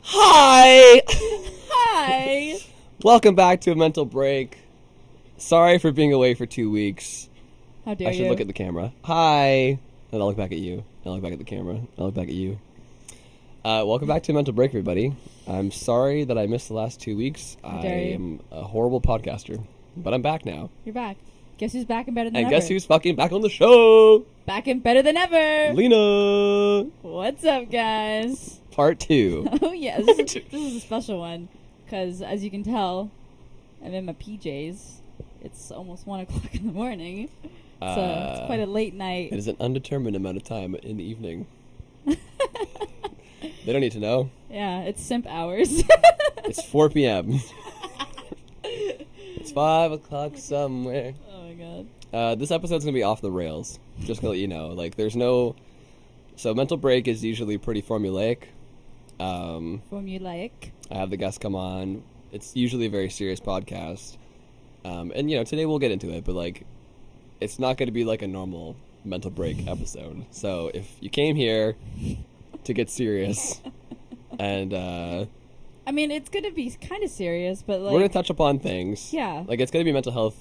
Hi! Hi! Welcome back to A Mental Break. Sorry for being away for 2 weeks. How dare you? I should look at the camera. Hi! And I'll look back at you. I'll look back at the camera. I'll look back at you. Welcome back to A Mental Break, everybody. I'm sorry that I missed the last 2 weeks. How I dare you. am a horrible podcaster. But I'm back now. You're back. Guess who's back and better than And ever? guess who's fucking back on the show? Back and better than ever! Leena! What's up, guys? Part 2. Oh, yeah. This is a special one. Because, as you can tell, I'm in my PJs. It's almost 1 o'clock in the morning. So, it's quite a late night. It is an undetermined amount of time in the evening. They don't need to know. Yeah, it's simp hours. It's 4 p.m. It's 5 o'clock somewhere. Oh, my God. This episode's going to be off the rails. Just going to let you know. Like, there's no... So, Mental Break is usually pretty formulaic. Formulaic. I have the guests come on. It's usually a very serious podcast. And, you know, today we'll get into it. But, like, it's not going to be like a normal Mental Break episode. So, if you came here to get serious... And, I mean, it's going to be kind of serious, but, like... we're going to touch upon things. Yeah. Like, it's going to be mental health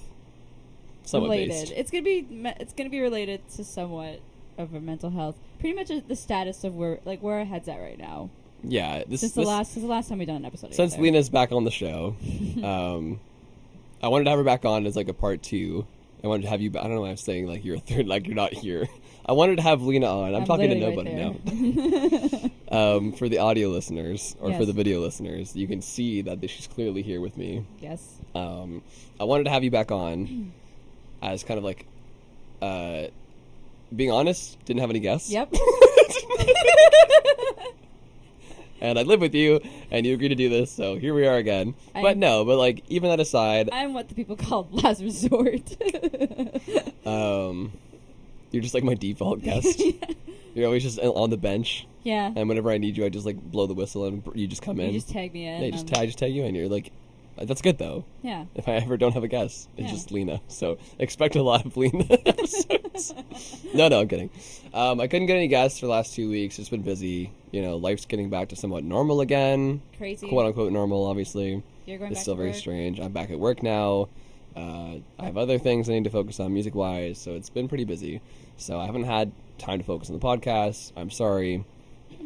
somewhat related. based. It's going to be related to somewhat of our mental health. Pretty much the status of where our head's at right now. Yeah. Since the last time we done an episode Since together. Leena's back on the show, I wanted to have her back on as, like, a part 2. I wanted to have you... I don't know why I'm saying, like, you're a third, like, you're not here. I wanted to have Leena on. I'm talking to nobody now. For the audio listeners, or Yes. for the video listeners, you can see that she's clearly here with me. Yes. I wanted to have you back on as kind of like... being honest, didn't have any guests. Yep. And I live with you, and you agreed to do this, so here we are again. But like, even that aside... I'm what the people call last resort. You're just like my default guest. Yeah. You're always just on the bench. Yeah. And whenever I need you, I just like blow the whistle and you just come in. You just tag me in. Yeah, I just tag you in. You're like, that's good though. Yeah. If I ever don't have a guest, it's Yeah. just Leena. So expect a lot of Leena episodes. No, I'm kidding. I couldn't get any guests for the last 2 weeks. It's been busy. You know, life's getting back to somewhat normal again. Crazy. Quote unquote normal, obviously. You're going It's back still to very work? strange. I'm back at work now. I have other things I need to focus on music-wise, so it's been pretty busy. So I haven't had time to focus on the podcast. I'm sorry.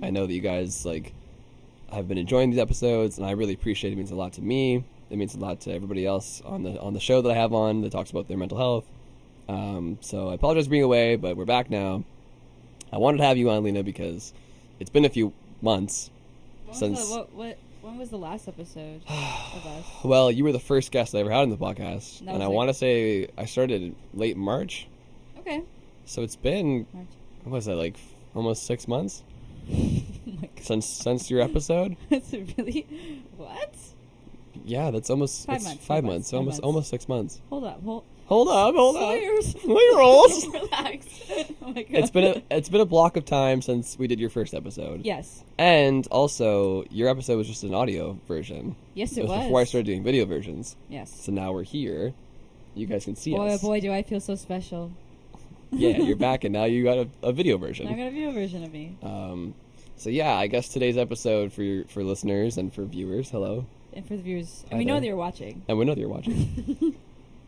I know that you guys like have been enjoying these episodes, and I really appreciate it. It means a lot to me. It means a lot to everybody else on the show that I have on that talks about their mental health. So I apologize for being away, but we're back now. I wanted to have you on, Leena, because it's been a few months since... When was the last episode of us? Well, you were the first guest I ever had on the podcast, and I like- want to say I started late March. Okay. So it's been, March. what was that, like almost 6 months Oh my God. since your episode? That's really... What? Yeah, that's almost 5 it's months, 5 5 months. months, 5 Almost months. almost 6 months. Hold up. Hold up. Slow Your rolls. Relax. Oh my God. It's been a block of time since we did your first episode. Yes. And also, your episode was just an audio version. Yes, it was was. before I started doing video versions. Yes. So now we're here. You guys can see Boy, oh us. boy, do I feel so special. Yeah, you're back, and now you got a video Now I version. got a video version of me. So yeah, I guess today's episode for listeners and for viewers, hello. And for the viewers, Hi we know there. that you're watching. And we know that you're watching.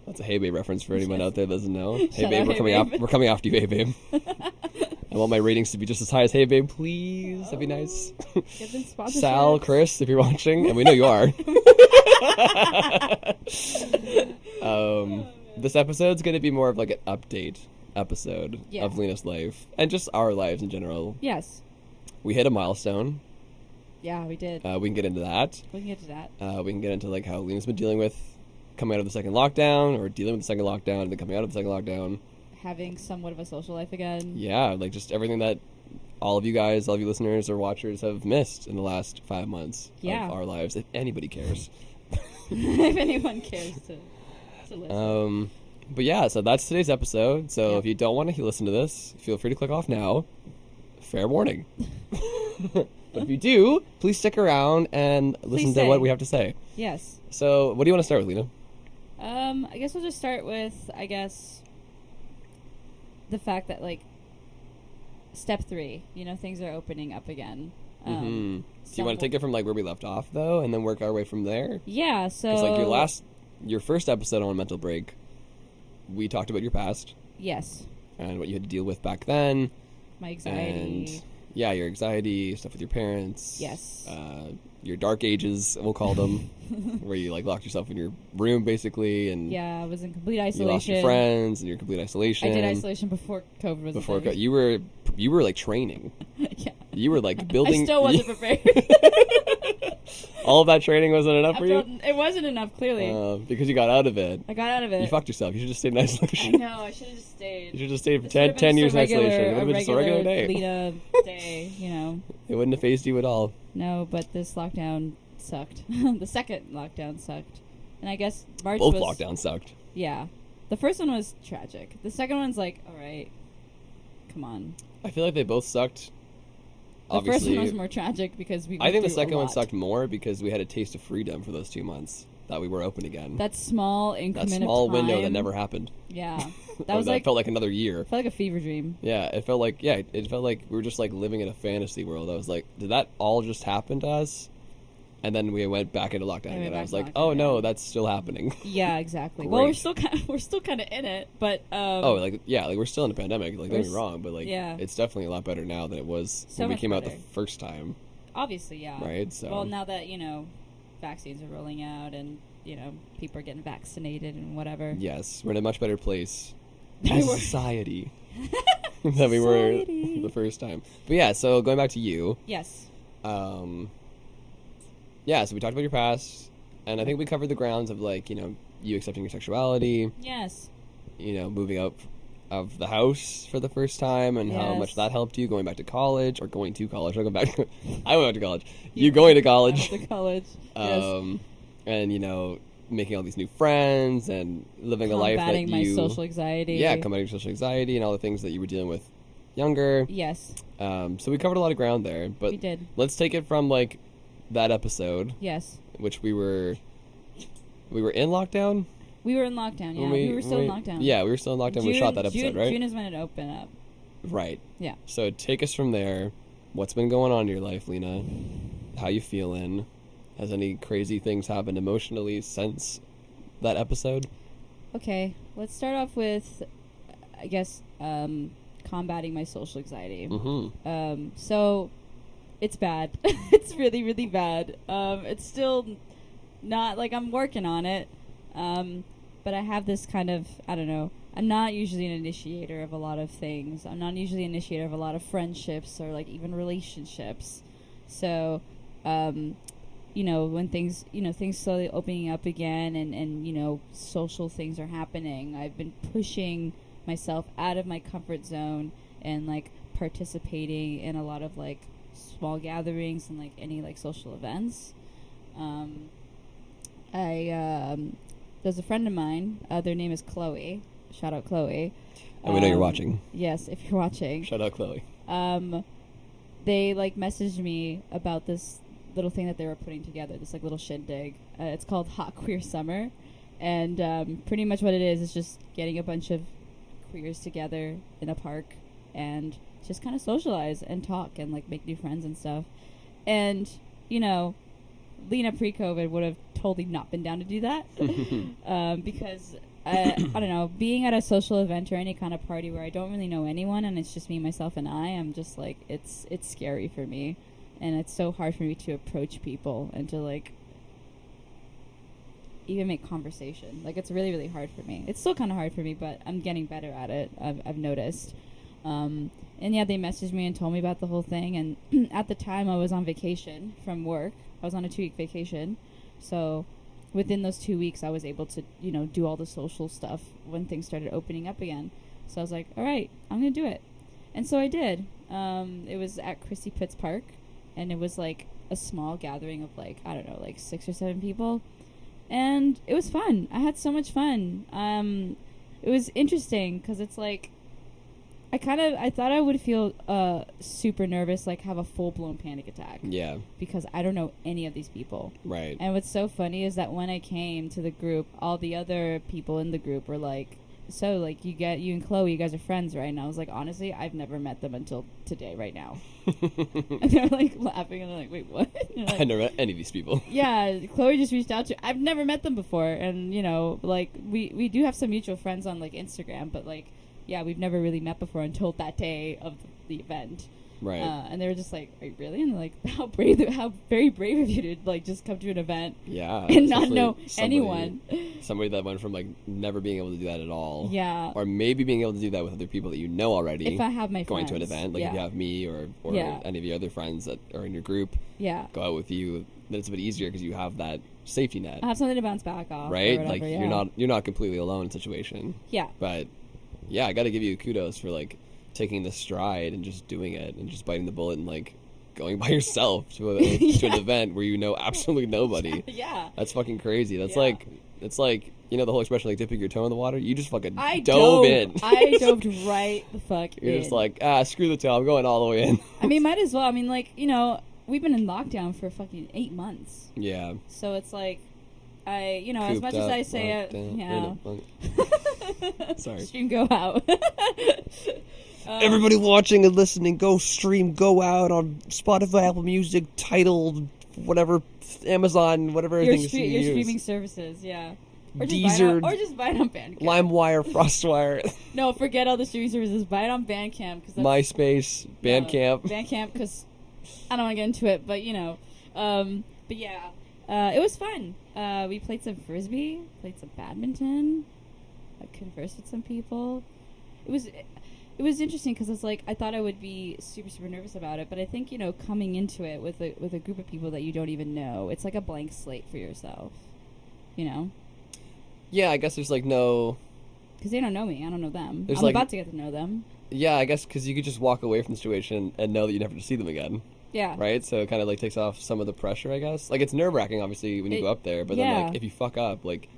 That's a Hey Babe reference for anyone out there that doesn't know. Hey Shout Babe, out, we're Hey coming Babe. we're coming after you, Hey Babe. I want my ratings to be just as high as Hey Babe, please. That'd be nice. Get them sponsorships. Sal, Chris, if you're watching, and we know you are. This episode's going to be more of like an update episode Yeah. of Leena's life and just our lives in general. Yes. We hit a milestone. Yeah, we did. We can get into that. We can get to that. We can get into like how Leena's been dealing with coming out of the second lockdown, or dealing with the second lockdown, and then coming out of the second lockdown. Having somewhat of a social life again. Yeah, like just everything that all of you guys, all of you listeners or watchers have missed in the last 5 months Yeah. of our lives, if anybody cares. If anyone cares to listen. But yeah, so that's today's episode. So Yep. if you don't want to listen to this, feel free to click off now. Fair warning. But if you do, please stick around and listen to say. what we have to say. Yes. So what do you want to start with, Leena? I guess we'll just start with, the fact that, like, step 3, things are opening up again. Do you want to take it from like where we left off though, and then work our way from there? Yeah. So Because like your first episode on Mental Break, we talked about your past. Yes. And what you had to deal with back then. My anxiety. And yeah, your anxiety, stuff with your parents. Yes. Your dark ages, we'll call them, where you like locked yourself in your room basically, and yeah, I was in complete isolation. You lost your friends, and you're in complete isolation. I did isolation before COVID was a thing. You were like training. Yeah. You were like building. I still wasn't prepared. All of that training wasn't enough for you? It wasn't enough, clearly. Because you got out of it. I got out of it. You fucked yourself. You should have stayed in isolation. I know, I should have just stayed. You should have just stayed for 10 years in isolation. It would have been just a regular day. Leena day, you know. It wouldn't have phased you at all. No, but this lockdown sucked. The second lockdown sucked. And I guess March Both was... lockdowns sucked. Yeah. The first one was tragic. The second one's like, alright, come on. I feel like they both sucked. The first one was more tragic because we. I think the second one sucked more because we had a taste of freedom for those 2 months that we were open again. That small increment that small of time. window that never happened. Yeah, that was like felt like another year. Felt like a fever dream. Yeah, it felt like we were just like living in a fantasy world. I was like, did that all just happen to us? And then we went back into lockdown again. I was like, oh no, that's still happening. Yeah, exactly. Well, we're still kind of in it, but like we're still in a pandemic. Like, don't get me wrong, but like, yeah, it's definitely a lot better now than it was when we came out the first time. Obviously, yeah. Right. So well, now that vaccines are rolling out and people are getting vaccinated and whatever. Yes, we're in a much better place as a society than we were the first time. But yeah, so going back to you. Yes. Yeah, so we talked about your past, and I think we covered the grounds of, like, you accepting your sexuality. Yes. Moving out of the house for the first time, and how much that helped you going back to college, or going to college. I went back to college. You going to college. I went to college, yes. And, making all these new friends, and living a life that you... Combating my social anxiety. Yeah, combating social anxiety, and all the things that you were dealing with younger. Yes. So we covered a lot of ground there, but we did. Let's take it from, like... that episode, yes, which we were in lockdown. We were in lockdown. Yeah, we were still in lockdown. Yeah, we were still in lockdown. We shot that episode, right? June is when it opened up. Right. Yeah. So take us from there. What's been going on in your life, Leena? How you feeling? Has any crazy things happened emotionally since that episode? Okay, let's start off with, I guess, combating my social anxiety. Mm-hmm. So. It's bad. It's really, really bad. It's still not, like, I'm working on it. But I have this kind of, I don't know, I'm not usually an initiator of a lot of things. I'm not usually an initiator of a lot of friendships or, like, even relationships. So, when things, things slowly opening up again and social things are happening, I've been pushing myself out of my comfort zone and, like, participating in a lot of, like, small gatherings and like any like social events. There's a friend of mine, their name is Chloe. Shout out Chloe. And we know you're watching. Yes, if you're watching. Shout out Chloe. They like messaged me about this little thing that they were putting together, this like little shindig. It's called Hot Queer Summer, and pretty much what it is just getting a bunch of queers together in a park and just kind of socialize and talk and like make new friends and stuff. And Leena pre-COVID would have totally not been down to do that because I don't know, being at a social event or any kind of party where I don't really know anyone and it's just me, myself, and I'm just like it's scary for me, and it's so hard for me to approach people and to like even make conversation. Like it's really, really hard for me. It's still kind of hard for me, but I'm getting better at it. I've noticed. And yeah, they messaged me and told me about the whole thing. And at the time, I was on vacation from work. I was on a 2-week vacation. So within those 2 weeks, I was able to, do all the social stuff when things started opening up again. So I was like, all right, I'm going to do it. And so I did. It was at Chrissy Pitts Park. And it was like a small gathering of like, I don't know, like 6 or 7 people. And it was fun. I had so much fun. It was interesting because it's like, I thought I would feel super nervous, like have a full-blown panic attack. Yeah. Because I don't know any of these people. Right. And what's so funny is that when I came to the group, all the other people in the group were like, so like you and Chloe, you guys are friends, right? And I was like, honestly, I've never met them until today, right now. And they're like laughing, and they're like, wait, what? Like, I never met any of these people. Yeah, Chloe just reached out to. I've never met them before, and like we do have some mutual friends on like Instagram, but like yeah, we've never really met before until that day of the event. Right. And they were just like, "Are you really?" And like, how very brave of you to like just come to an event, yeah, and not know anyone. Somebody that went from like never being able to do that at all, Yeah, or maybe being able to do that with other people that you know already. If I have my going friends, to an event, like if you have me or any of your other friends that are in your group, go out with you, then it's a bit easier because you have that safety net. I have something to bounce back off, right? Whatever, like you're not completely alone in the situation. Yeah, but yeah, I got to give you kudos for like taking the stride and just doing it and just biting the bullet and like going by yourself to to an event where you know absolutely nobody. Yeah, that's fucking crazy. That's like it's like the whole expression like dipping your toe in the water. You just fucking dove in. I dove right the fuck in. You're just like screw the toe. I'm going all the way in. I mean, might as well. I mean, like we've been in lockdown for fucking 8 months. Yeah. So it's like as much as I say it, Sorry. Stream go out. Everybody watching and listening, go stream, go out on Spotify, Apple Music, Tidal, whatever, Amazon, whatever your things you use. streaming services, yeah. Or Deezer, just buy it on Bandcamp. LimeWire, FrostWire. No, forget all the streaming services. Buy it on Bandcamp. MySpace, Bandcamp. Bandcamp, because I don't want to get into it, but but yeah, it was fun. We played some frisbee, played some badminton, conversed with some people. It was interesting because it's like I thought I would be super super nervous about it, but I think coming into it with a group of people that you don't even know, it's like a blank slate for yourself. Yeah, I guess there's like no. Because they don't know me, I don't know them. I'm about to get to know them. Yeah, I guess because you could just walk away from the situation and know that you never see them again. Yeah. Right? So it kind of like takes off some of the pressure, I guess. Like it's nerve-wracking, obviously, when you go up there, but then like if you fuck up, like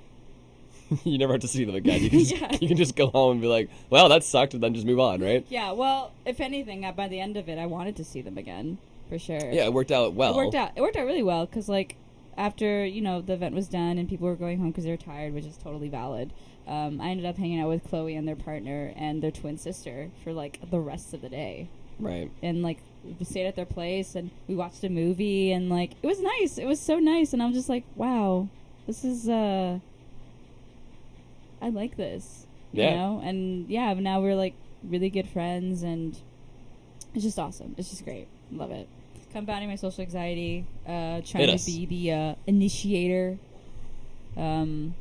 you never have to see them again. You can you can just go home and be like, well, that sucked, and then just move on, right? Yeah, well, if anything, by the end of it, I wanted to see them again, for sure. Yeah, it worked out well. It worked out really well, because like after the event was done and people were going home because they were tired, which is totally valid. I ended up hanging out with Chloe and their partner and their twin sister for like the rest of the day. Right. And like we stayed at their place and we watched a movie and like it was nice. It was so nice, and I'm just like, wow, this is I like this. Yeah. You know? And yeah, now we're like really good friends, and it's just awesome. It's just great. Love it. Combating my social anxiety, trying to be the initiator. The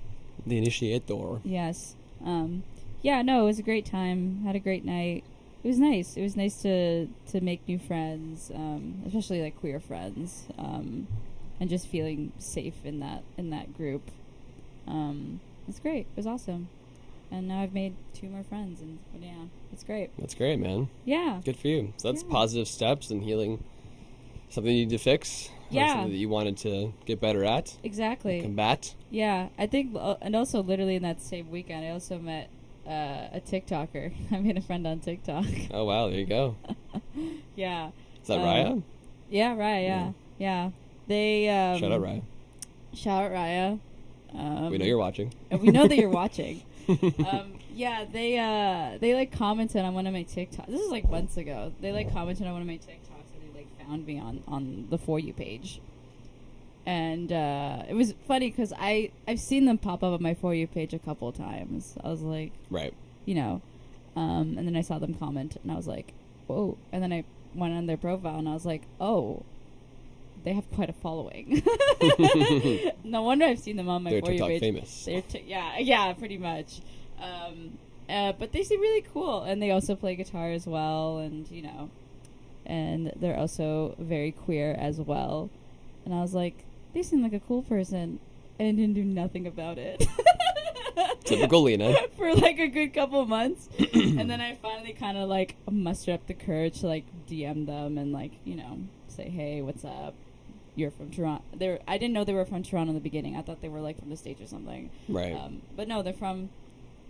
initiator. Yes. Yeah, no, it was a great time. Had a great night. It was nice. It was nice to make new friends, especially like queer friends, and just feeling safe in that group. It's great. It was awesome. And now I've made 2 more friends, and yeah, it's great. That's great, man. Yeah. Good for you. So that's positive steps in healing. Something you need to fix. Yeah. Something that you wanted to get better at. Exactly. Combat. Yeah, I think, and also literally in that same weekend, I also met a TikToker. I made a friend on TikTok. Oh wow, there you go. Yeah. Is that Raya? Yeah, Raya. Yeah. They shout out Raya. Shout out Raya. We know you're watching. We know that you're watching. Yeah, they like commented on one of my TikToks. This is like months ago. They like commented on one of my TikToks, and they like found me on the For You page. And it was funny because I've seen them pop up on my For You page a couple of times. I was like, right, and then I saw them comment, and I was like, whoa. And then I went on their profile, and I was like, oh, they have quite a following. No wonder I've seen them on my For You page. Famous. They're yeah, pretty much. But they seem really cool, and they also play guitar as well, and and they're also very queer as well. And I was like, they seem like a cool person, and I didn't do nothing about it. Typical Leena. For like a good couple of months. And then I finally kind of like mustered up the courage to like DM them and like, say, hey, what's up? You're from Toronto. I didn't know they were from Toronto in the beginning. I thought they were like from the States or something. Right. But no, they're from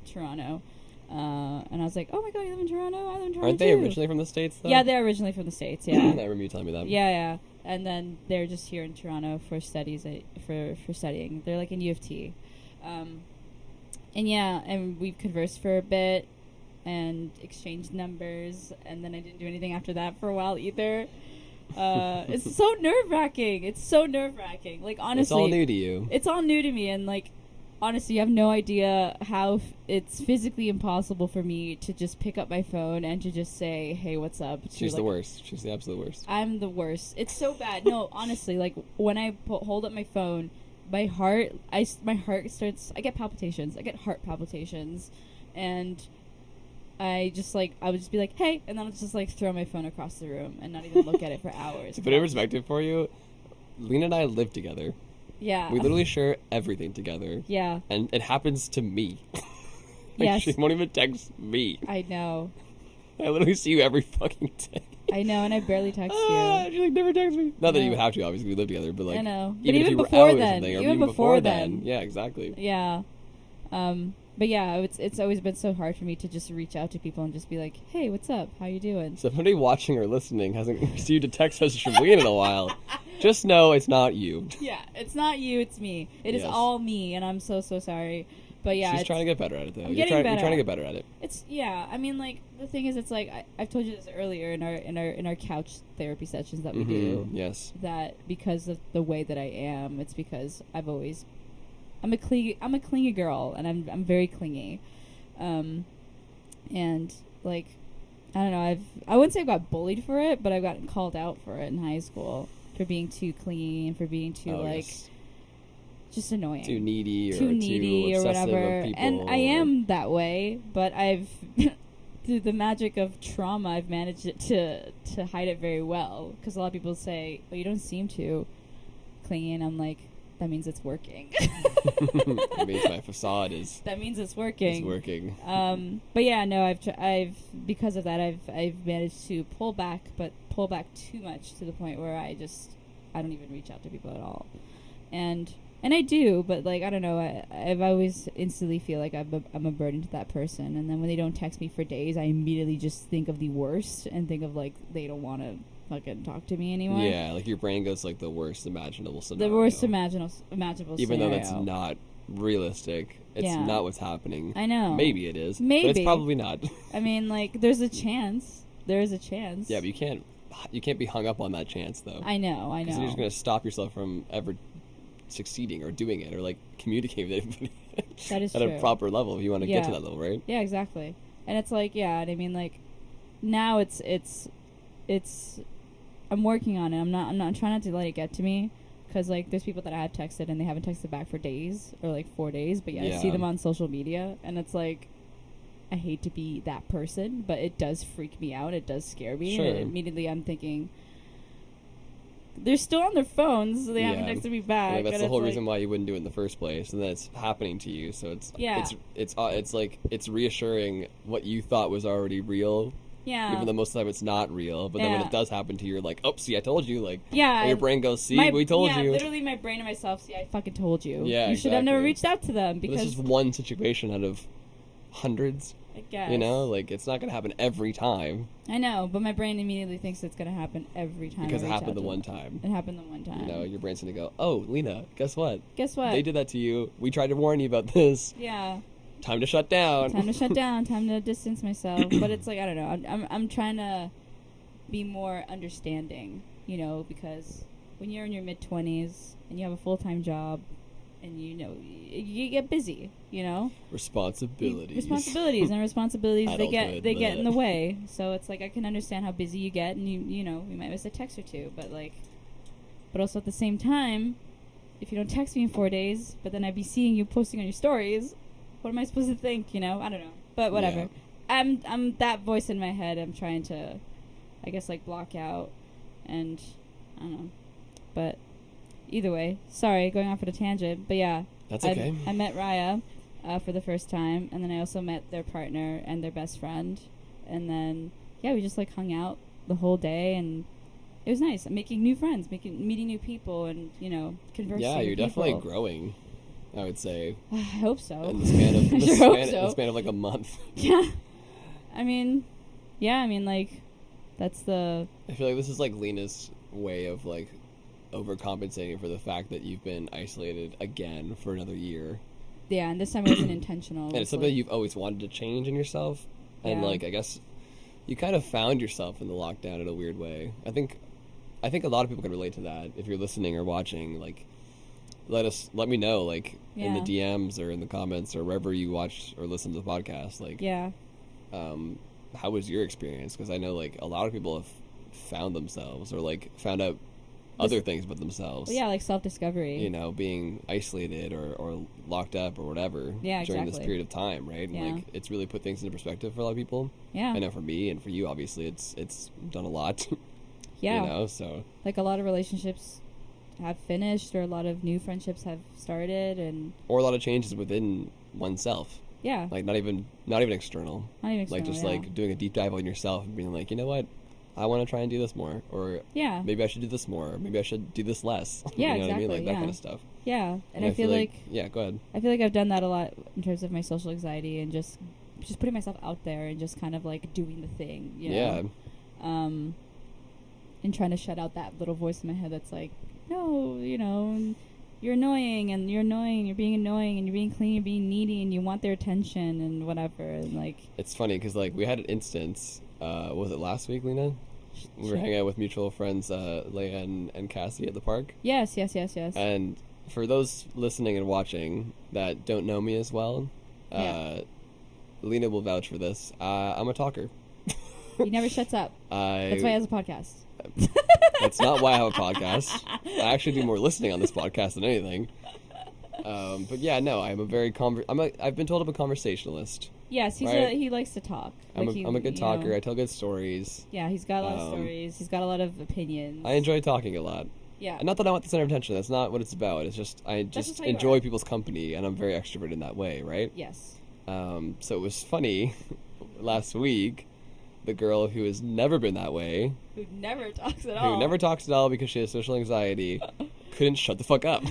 Toronto. And I was like, oh my god, you live in Toronto? I live in Toronto. Aren't they originally from the States though? Yeah, they're originally from the States, yeah. I remember you telling me that. Yeah. And then they're just here in Toronto for studies, for studying. They're like in U of T. And yeah, and we've conversed for a bit and exchanged numbers, and then I didn't do anything after that for a while either. It's so nerve-wracking. It's so nerve-wracking. Like, honestly, it's all new to you. It's all new to me, and like, honestly, you have no idea how it's physically impossible for me to just pick up my phone and to just say, "Hey, what's up?" She's like, the worst. She's the absolute worst. I'm the worst. It's so bad. No, honestly, like when I hold up my phone, my heart starts. I get palpitations. I get heart palpitations, and I would just be like, "Hey," and then I'll just like throw my phone across the room and not even look at it for hours. To put it in perspective for you, Leena and I live together. Yeah. We literally share everything together. Yeah. And it happens to me. Yes. She won't even text me. I know. I literally see you every fucking day. I know, and I barely text you. She like never texts me. Not that No. you would have to, obviously, we live together, but like, I know. But even if even you were before out or then, something, or even before then. Yeah, exactly. Yeah. But yeah, it's always been so hard for me to just reach out to people and just be like, "Hey, what's up? How you doing?" So if somebody watching or listening hasn't received a text message from Leena in a while, just know it's not you. Yeah, it's not you, it's me. It is Yes. all me, and I'm so sorry. But yeah, She's trying to get better at it, though. I'm You're getting trying better. to get better at it. It's I mean, like the thing is, it's like I've told you this earlier in our couch therapy sessions that we do. Yes. That because of the way that I am, it's because I'm a clingy girl, and I'm very clingy, and like I don't know, I wouldn't say I got bullied for it, but I've gotten called out for it in high school for being too clingy and for being too Yes. just annoying, Too needy or too obsessive whatever. of people, And I am that way, but I've through the magic of trauma, I've managed to hide it very well. Because a lot of people say, "Well, you don't seem too clingy," and I'm like, that means it's working. That means my facade is. That means it's working. It's working. But yeah, no, I've because of that, I've managed to pull back too much to the point where I don't even reach out to people at all, and I do, but like I don't know, I've always instantly feel like I'm a burden to that person, and then when they don't text me for days, I immediately just think of the worst and think of like they don't want to fucking talk to me anymore. Yeah, like your brain goes like the worst imaginable scenario. The worst imaginable Even though scenario. that's not realistic. It's Yeah. not what's happening. I know. Maybe it is. Maybe. But it's probably not. I mean, like, there's a chance. There is a chance. Yeah, but you can't be hung up on that chance, though. I know. Because you're just going to stop yourself from ever succeeding or doing it or, like, communicating with anybody That is at true. a proper level if you want to get to that level, right? Yeah, exactly. And it's like, yeah, and I mean, like, now it's I'm working on it. I'm not trying not to let it get to me, because like there's people that I have texted and they haven't texted back for days or like 4 days, but I see them on social media, and it's like I hate to be that person, but it does freak me out. It does scare me. Sure. And immediately I'm thinking they're still on their phones, so they haven't texted me back. Like, that's and the whole it's reason why you wouldn't do it in the first place, and then it's happening to you. So it's it's like it's reassuring what you thought was already real. Yeah. Even though most of the time it's not real, but then when it does happen to you, you're like, "Oh, see, I told you." Like, yeah, your brain goes, "See, we told you." Yeah, literally, my brain and myself, "See, I fucking told you." Yeah, you should have never exactly. reached out to them, But because this is one situation out of hundreds. I guess. You know, like it's not gonna happen every time I know, but my brain immediately thinks it's gonna happen every time. because I it reach happened out the to one them. time. It happened the one time. You know, your brain's gonna go, "Oh, Leena, guess what? Guess what? They did that to you. We tried to warn you about this. Yeah. Time to shut down." Time to shut down. Time to distance myself. But it's like, I don't know. I'm trying to be more understanding. You know, because when you're in your mid-20s and you have a full-time job, and you know you get busy. You know. Responsibilities. And responsibilities they get Adulthood, in the way. So it's like I can understand how busy you get, and you know you might miss a text or two, but also at the same time, if you don't text me in 4 days, but then I'd be seeing you posting on your stories, what am I supposed to think? You know, I don't know, but whatever. Yeah. I'm that voice in my head. I'm trying to, I guess, like block out, and I don't know, but either way, sorry, going off at a tangent, but yeah. That's okay. I met Raya for the first time, and then I also met their partner and their best friend, and then we just like hung out the whole day, and it was nice. Making new friends, meeting new people, and you know, conversing. Yeah, you're with definitely people. growing, I would say. I hope so. In the span of I sure hope so. the span of like a month. Yeah, I mean, like that's the. I feel like this is like Leena's way of like overcompensating for the fact that you've been isolated again for another year. Yeah, and this time it wasn't intentional. And it's something you've always wanted to change in yourself. And, Yeah. like, I guess you kind of found yourself in the lockdown in a weird way. I think a lot of people can relate to that. If you're listening or watching, like, let me know, like, in the DMs or in the comments or wherever you watch or listen to the podcast, like, Yeah. how was your experience? Because I know, like, a lot of people have found themselves or, like, found out other things about themselves. Well, yeah, like self-discovery. You know, being isolated or locked up or whatever during this period of time, right? And, like, it's really put things into perspective for a lot of people. Yeah. I know for me and for you, obviously, it's done a lot. Yeah. You know, so. Like, a lot of relationships have finished or a lot of new friendships have started or a lot of changes within oneself. Yeah. Like, not even external. Not even external, like, just, like, doing a deep dive on yourself and being like, you know what? I want to try and do this more. Or maybe I should do this more. Or maybe I should do this less. Yeah, you know exactly. what I mean? Like, that kind of stuff. Yeah. And I feel like... Yeah, go ahead. I feel like I've done that a lot in terms of my social anxiety and just putting myself out there and just kind of, like, doing the thing, you know? Yeah. And trying to shut out that little voice in my head that's like, no, you know, you're annoying and you're being annoying and you're being clingy, you're being needy and you want their attention and whatever. And, like... It's funny because, like, we had an instance, was it last week, Leena? We were hanging out with mutual friends, Leia and Cassie at the park. Yes. And for those listening and watching that don't know me as well, Leena will vouch for this. I'm a talker. He never shuts up. That's why he has a podcast. That's not why I have a podcast. I actually do more listening on this podcast than anything. But yeah, no, I'm a very I've been told I'm a conversationalist. Yes, right? He likes to talk. I'm like a good talker. Know, I tell good stories. Yeah, he's got a lot of stories. He's got a lot of opinions. I enjoy talking a lot. Yeah. Not that I want the center of attention. That's not what it's about. It's just I just enjoy people's company, and I'm very extroverted in that way, right? Yes. So it was funny last week. The girl who has never been that way, who never talks at all because she has social anxiety, couldn't shut the fuck up.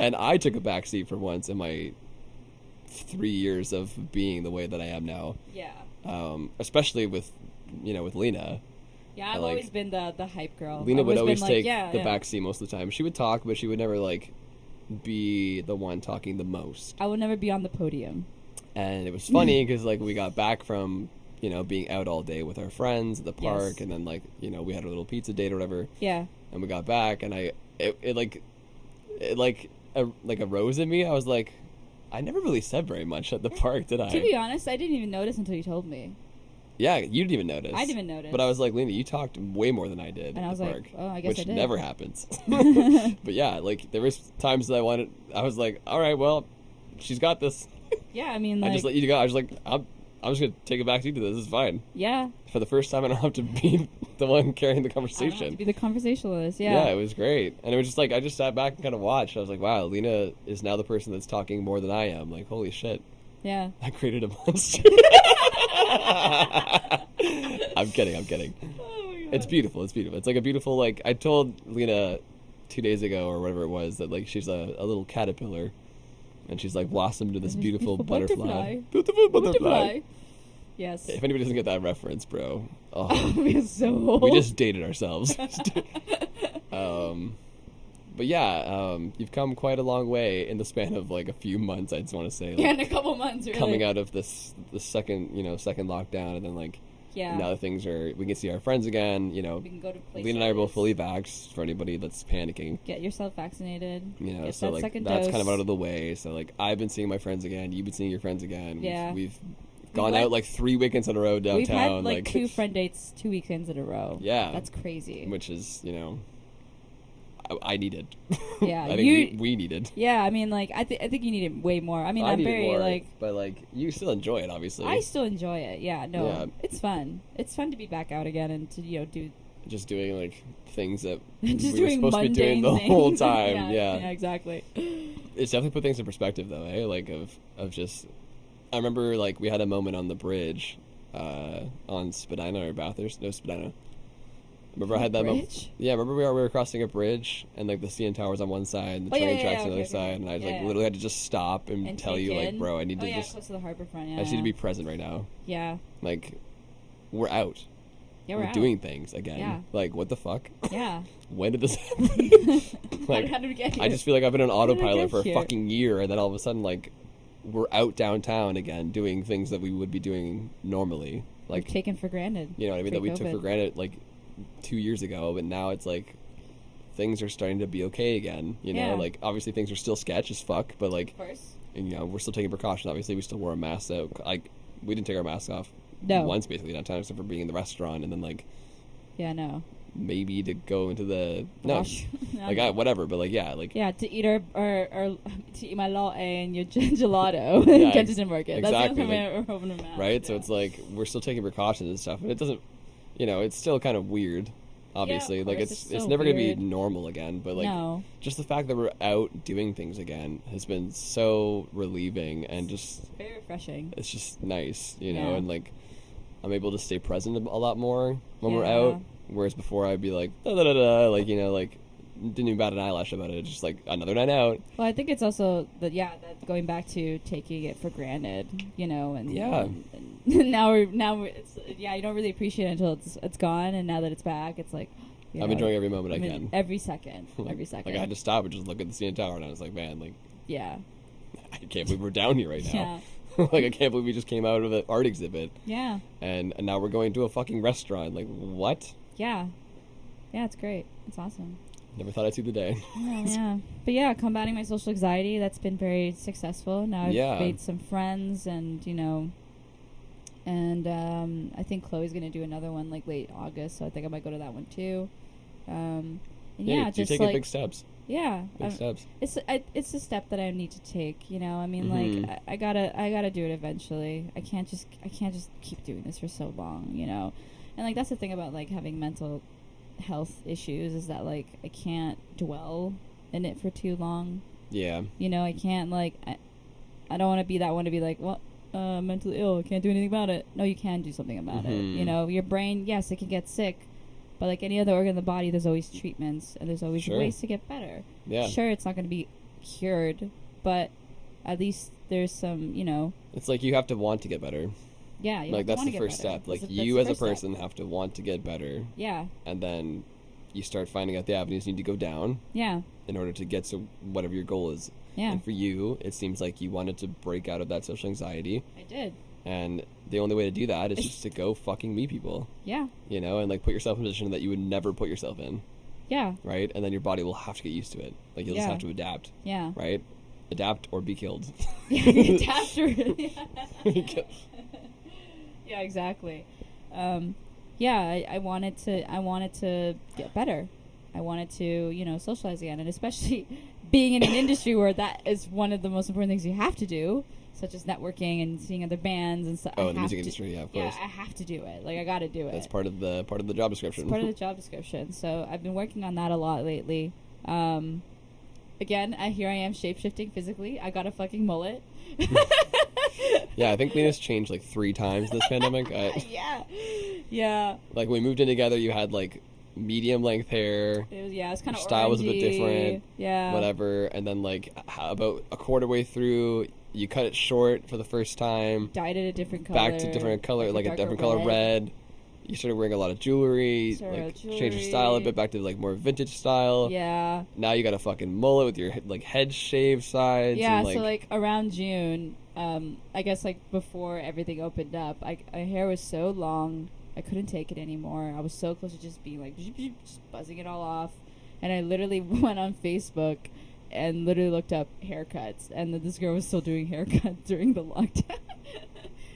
And I took a backseat for once in my 3 years of being the way that I am now. Yeah. Especially with Leena. Yeah, I've always been the hype girl. Leena would always take the backseat most of the time. She would talk, but she would never, like, be the one talking the most. I would never be on the podium. And it was funny because, like, we got back from, being out all day with our friends at the park, and then, like, we had a little pizza date or whatever. Yeah. And we got back, and it arose in me. I was like, I never really said very much at the park, did I? To be honest, I didn't even notice until you told me. Yeah, you didn't even notice. I didn't even notice. But I was like, Leena, you talked way more than I did and at I was the like, park. oh, I guess I did. Which never happens. But yeah, like, there was times that I was like, all right, well, she's got this. Yeah, I mean, like... I just let you go. I was like, I'm just going to take a backseat to this. This is fine. Yeah. For the first time, I don't have to be the one carrying the I don't conversation. have to be the conversationalist, yeah. Yeah, it was great. And it was just like, I just sat back and kind of watched. I was like, wow, Leena is now the person that's talking more than I am. Like, holy shit. Yeah. I created a monster. I'm kidding. Oh my God. It's beautiful. It's like a beautiful, like, I told Leena 2 days ago or whatever it was that, like, she's a little caterpillar. And she's, like, blossomed into this beautiful butterfly. Beautiful butterfly. Yes. If anybody doesn't get that reference, bro. Oh, we're so old. We just dated ourselves. But yeah, you've come quite a long way in the span of, like, a few months, I just want to say. Like, yeah, in a couple months, really. Coming out of the second lockdown, and then, like, now that things are, we can see our friends again, We can go to places. Leena and I are both fully vaxxed, for anybody that's panicking. Get yourself vaccinated. Get so, that like, second that's dose. kind of out of the way. So, like, I've been seeing my friends again, you've been seeing your friends again. Yeah. We've gone out, like, 3 weekends in a row downtown. We've had, like 2 friend dates 2 weekends in a row. Yeah. That's crazy. Which is, I needed. Yeah. I think we needed. Yeah, I mean, like, I think you need it way more. I mean, I'm very, more, like... But, like, you still enjoy it, obviously. I still enjoy it, yeah. No, Yeah. it's fun. It's fun to be back out again and to, do... Just doing, like, things that just we were doing supposed to be doing the mundane whole things. time. Yeah, exactly. It's definitely put things in perspective, though, eh? Like, of just... I remember, like, we had a moment on the bridge on Spadina or Bathurst. No, Spadina. Remember I had that moment? Yeah, remember we were crossing a bridge, and, like, the CN Tower's on one side, and the train tracks on the other side, and I, literally had to just stop and tell you, like, bro, I need to just... close to the harbor front, I just need to be present right now. Yeah. Like, we're out. Yeah, we're out. doing things again. Yeah. Like, what the fuck? Yeah. When did this happen? Like, how did we get here? I just feel like I've been on How did I autopilot get for a here? fucking year, and then all of a sudden, like, we're out downtown again doing things that we would be doing normally. Like, taken for granted. you know what I mean? That we took for Pre-COVID. granted, like, 2 years ago, but now it's like things are starting to be okay again. You know, Yeah. like, obviously things are still sketch as fuck, but, like, Of course. and, you know, we're still taking precautions. Obviously, we still wore a mask. So, like, we didn't take our mask off No. once, basically, downtown, except for being in the restaurant, and then, like, Yeah, no. maybe to go into the no, Gosh. like, whatever. But, like, yeah, like, Yeah, to eat our to eat my latte and your gelato Yeah, in Kensington Market. exactly, That's the only way we're opening them out. right. Yeah. So it's like we're still taking precautions and stuff, and it doesn't, you know, it's still kind of weird. Obviously, of like course, it's it's so never gonna be weird. normal again. But like, no. just the fact that we're out doing things again has been so relieving, and just Very refreshing. it's just nice, you know, Yeah. and like I'm able to stay present a lot more when we're Yeah. out. Whereas before I'd be like da da da da, like, you know, like didn't even bat an eyelash about it. It's just like another night out. Well, I think it's also that going back to taking it for granted, you know, and Yeah. and now we're it's you don't really appreciate it until it's gone, and now that it's back, it's like you I'm know, enjoying every moment I mean, can. every second, Like- every second. Like I had to stop and just look at the CN Tower, and I was like, man, like yeah, I can't believe we're down here right now. yeah, Like I can't believe we just came out of an art exhibit yeah, and now we're going to a fucking restaurant. Like what? yeah. It's great. It's awesome. Never thought I'd see the day. Yeah. But yeah, combating my social anxiety, that's been very successful. Now I've Yeah. made some friends, and, you know, and I think Chloe's going to do another one, like, late August, so I think I might go to that one, too. And yeah, you're just, taking like, big steps. yeah. Big steps. It's a step that I need to take, you know. I mean, Mhm. like I gotta do it eventually. I can't just keep doing this for so long, you know. And like that's the thing about like having mental health issues is that like I can't dwell in it for too long. Yeah. You know, I can't like I don't want to be that one to be like, well, mentally ill, can't do anything about it. No, you can do something about it. Mhm. You know, your brain, yes, it can get sick, but like any other organ in the body, there's always treatments and there's always Sure. ways to get better. Yeah. Sure, it's not going to be cured, but at least there's some, you know, It's like you have to want to get better. yeah. You Like have to that's wanna the get first better. step. Like That's you the as a first step. person have to want to get better, Yeah, and then you start finding out the avenues you need to go down yeah, in order to get to whatever your goal is. yeah. And for you, it seems like you wanted to break out of that social anxiety, I did. and the only way to do that is just to go fucking meet people, Yeah, you know, and like put yourself in a position that you would never put yourself in, yeah, right? And then your body will have to get used to it. Like you'll just Yeah. have to adapt, yeah. right? Adapt or be killed. After. Yeah, exactly. Yeah, I wanted to get better. I wanted to, you know, socialize again, and especially being in an industry where that is one of the most important things you have to do, such as networking and seeing other bands and stuff. Oh, in the music industry, yeah, of course. Yeah, I have to do it. Like I got to do it. That's part of the job description. It's part of the job description. So I've been working on that a lot lately. Again, here I am shape-shifting physically. I got a fucking mullet. Yeah, I think Leena's changed like 3 times this pandemic. Yeah. Yeah. Like when we moved in together, you had like medium length hair, It's kind of Your style was a bit different, Yeah. whatever, and then like about a quarter way through, you cut it short for the first time, Dyed it a different color. back to different color, like a darker different color red. You started wearing a lot of jewelry, Started like with changed your style a jewelry. bit back to like more vintage style. Yeah. Now you got a fucking mullet with your like head shaved sides. Yeah, and, so like around June, I guess like before everything opened up, my hair was so long, I couldn't take it anymore. I was so close to just being like, just buzzing it all off. And I literally went on Facebook and literally looked up haircuts. And then this girl was still doing haircuts during the lockdown.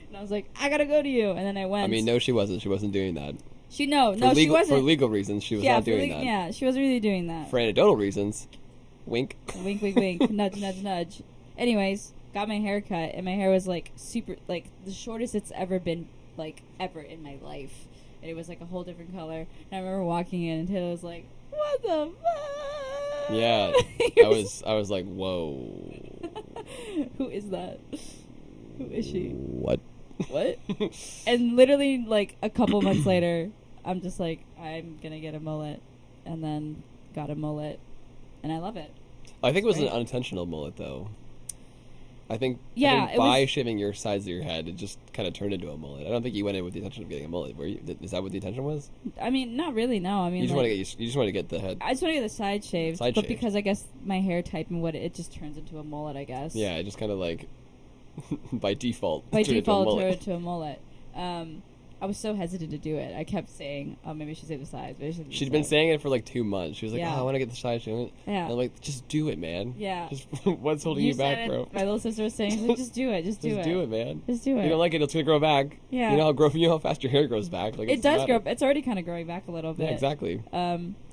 And I was like, I gotta go to you. And then I went. I mean, no, she wasn't. She wasn't doing that. She For she wasn't. For legal reasons, she was not doing that. Yeah, she wasn't really doing that. For anecdotal reasons, wink. Wink, wink, wink. Nudge, nudge, nudge. Anyways, got my hair cut, and my hair was like super, like the shortest it's ever been, like ever in my life. And it was like a whole different color. And I remember walking in, and Taylor was like, "What the fuck?" Yeah, I was like, whoa. Who is that? Who is she? What? What? And literally, like a couple months later, I'm just like, I'm gonna get a mullet, and then got a mullet, and I love it. I think it was an Right. unintentional mullet, though. I think Yeah, it by was- shaving your sides of your head, it just kind of turned into a mullet. I don't think you went in with the intention of getting a mullet. Were you? Is that what the intention was? I mean, not really. No, I mean, You just like, want to get you just want to get the head. I just want to get the side shaved, Side but shaved. because I guess my hair type and what it just turns into a mullet, I guess. Yeah, it just kind of like by default. By turned into a default, mullet. turned to a mullet. I was so hesitant to do it. I kept saying, "Oh, maybe I should save the sides." But I should She'd been saying it for like 2 months. She was like, Yeah. "Oh, I want to get the side shave." Yeah. And I'm like, "Just do it, man. Yeah. Just what's holding you back, said it, bro? My little sister was saying, she's like, "Just do it. Just do Just it. do it, man. Just do it." You don't like it, it's gonna grow back. Yeah. You know how fast your hair grows back. Like It does grow. It's already kind of growing back a little bit. Yeah, exactly.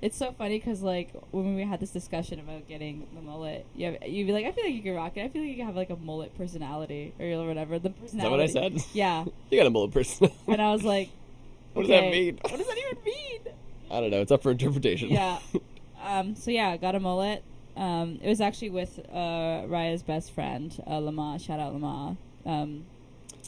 It's so funny because like when we had this discussion about getting the mullet, you'd be like, "I feel like you could rock it. I feel like you could have like a mullet personality or whatever." The personality. Is that what I said? Yeah. You got a mullet person. And I was like, What does that okay, mean? What does that even mean? I don't know. It's up for interpretation. Yeah. So yeah, got a mullet. It was actually with Raya's best friend, Lama. Shout out Lama.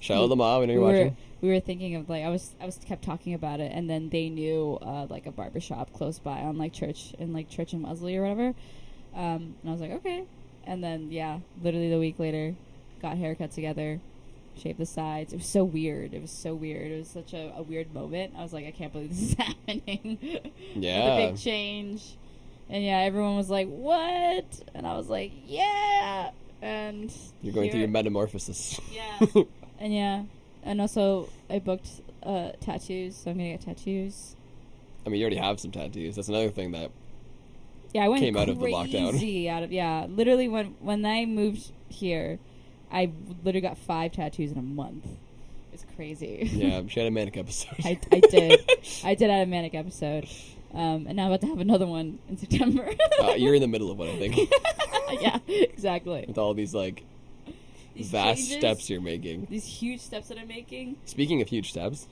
Shout out to Mom, I know you're watching. We were thinking of like I was kept talking about it, and then they knew like a barbershop close by on like Church and Wesley or whatever. And I was like, okay. And then yeah, literally the week later, got haircut together. Shaved the sides. It was so weird. It was such a weird moment. I was like, I can't believe this is happening. Yeah. The big change. And yeah, everyone was like, what? And I was like, yeah. And You're going through your metamorphosis. Yeah. And yeah. And also, I booked tattoos, so I'm going to get tattoos. I mean, you already have some tattoos. That's another thing that Yeah, I went came out of the lockdown. Yeah, literally when I moved here, I literally got 5 tattoos in a month. It's crazy. Yeah, she had a manic episode. I did. I did have a manic episode. And now I'm about to have another one in September. You're in the middle of one, I think. Yeah, exactly. With all these, like, These vast changes, steps you're making. These huge steps that I'm making. Speaking of huge steps,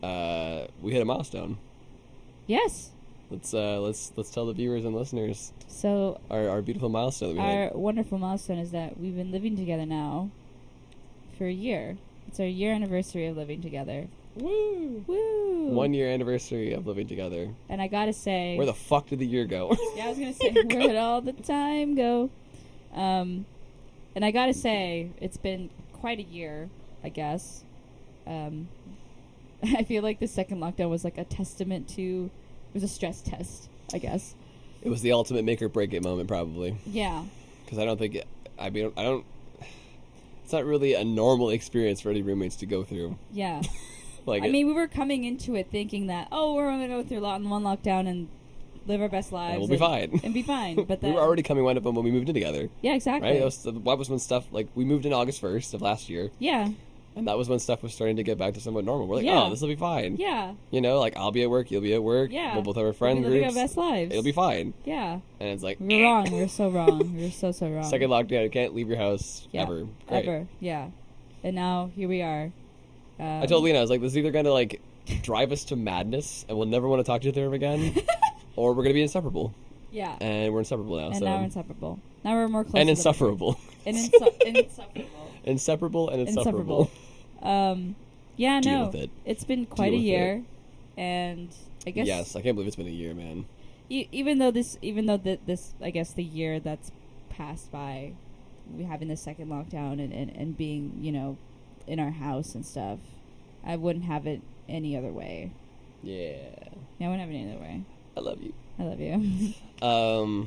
we hit a milestone. Yes. Let's tell the viewers and listeners So our beautiful milestone that we our hit. wonderful milestone is that we've been living together now for a year. It's our year anniversary of living together. Woo! Woo! 1 year anniversary of living together. And I gotta say, Where the fuck did the year go? yeah, I was gonna say, where'd all the time go? And I gotta say, it's been quite a year, I guess. I feel like the second lockdown was like a testament to, it was a stress test, I guess. It was the ultimate make or break it moment, probably. Yeah. Because I don't think I don't. It's not really a normal experience for any roommates to go through. Yeah. Like, I mean, we were coming into it thinking that, oh, we're going to go through one lockdown and live our best lives. and we'll be fine. And be fine. But we then, were already coming one up when we moved in together. yeah, exactly. Right? That was when stuff, like, we moved in August 1st of last year. Yeah. And that was when stuff was starting to get back to somewhat normal. We're like, Yeah. oh, this will be fine. Yeah. You know, like, I'll be at work, you'll be at work. Yeah. We'll both have our friend We'll be living groups. our best lives. It'll be fine. Yeah. And it's like, We were wrong. We were so wrong. We were so wrong. second lockdown, you can't leave your house Yeah. ever. Great. Ever. Yeah. And now, here we are. I told Leena, I was like, this is either going to, like, drive us to madness and we'll never want to talk to each other again, or we're going to be inseparable. Yeah. And we're inseparable now. And so. now we're inseparable. Now we're more close. And to insufferable. And insufferable. Inseparable and insufferable. Yeah, Deal no. with it. It's been quite Deal a with year, and I guess Yes, I can't believe it's been a year, man. even though this, I guess the year that's passed by, we having the second lockdown and being, you know, in our house and stuff, I wouldn't have it any other way. Yeah. Yeah, I wouldn't have it any other way. I love you. I love you.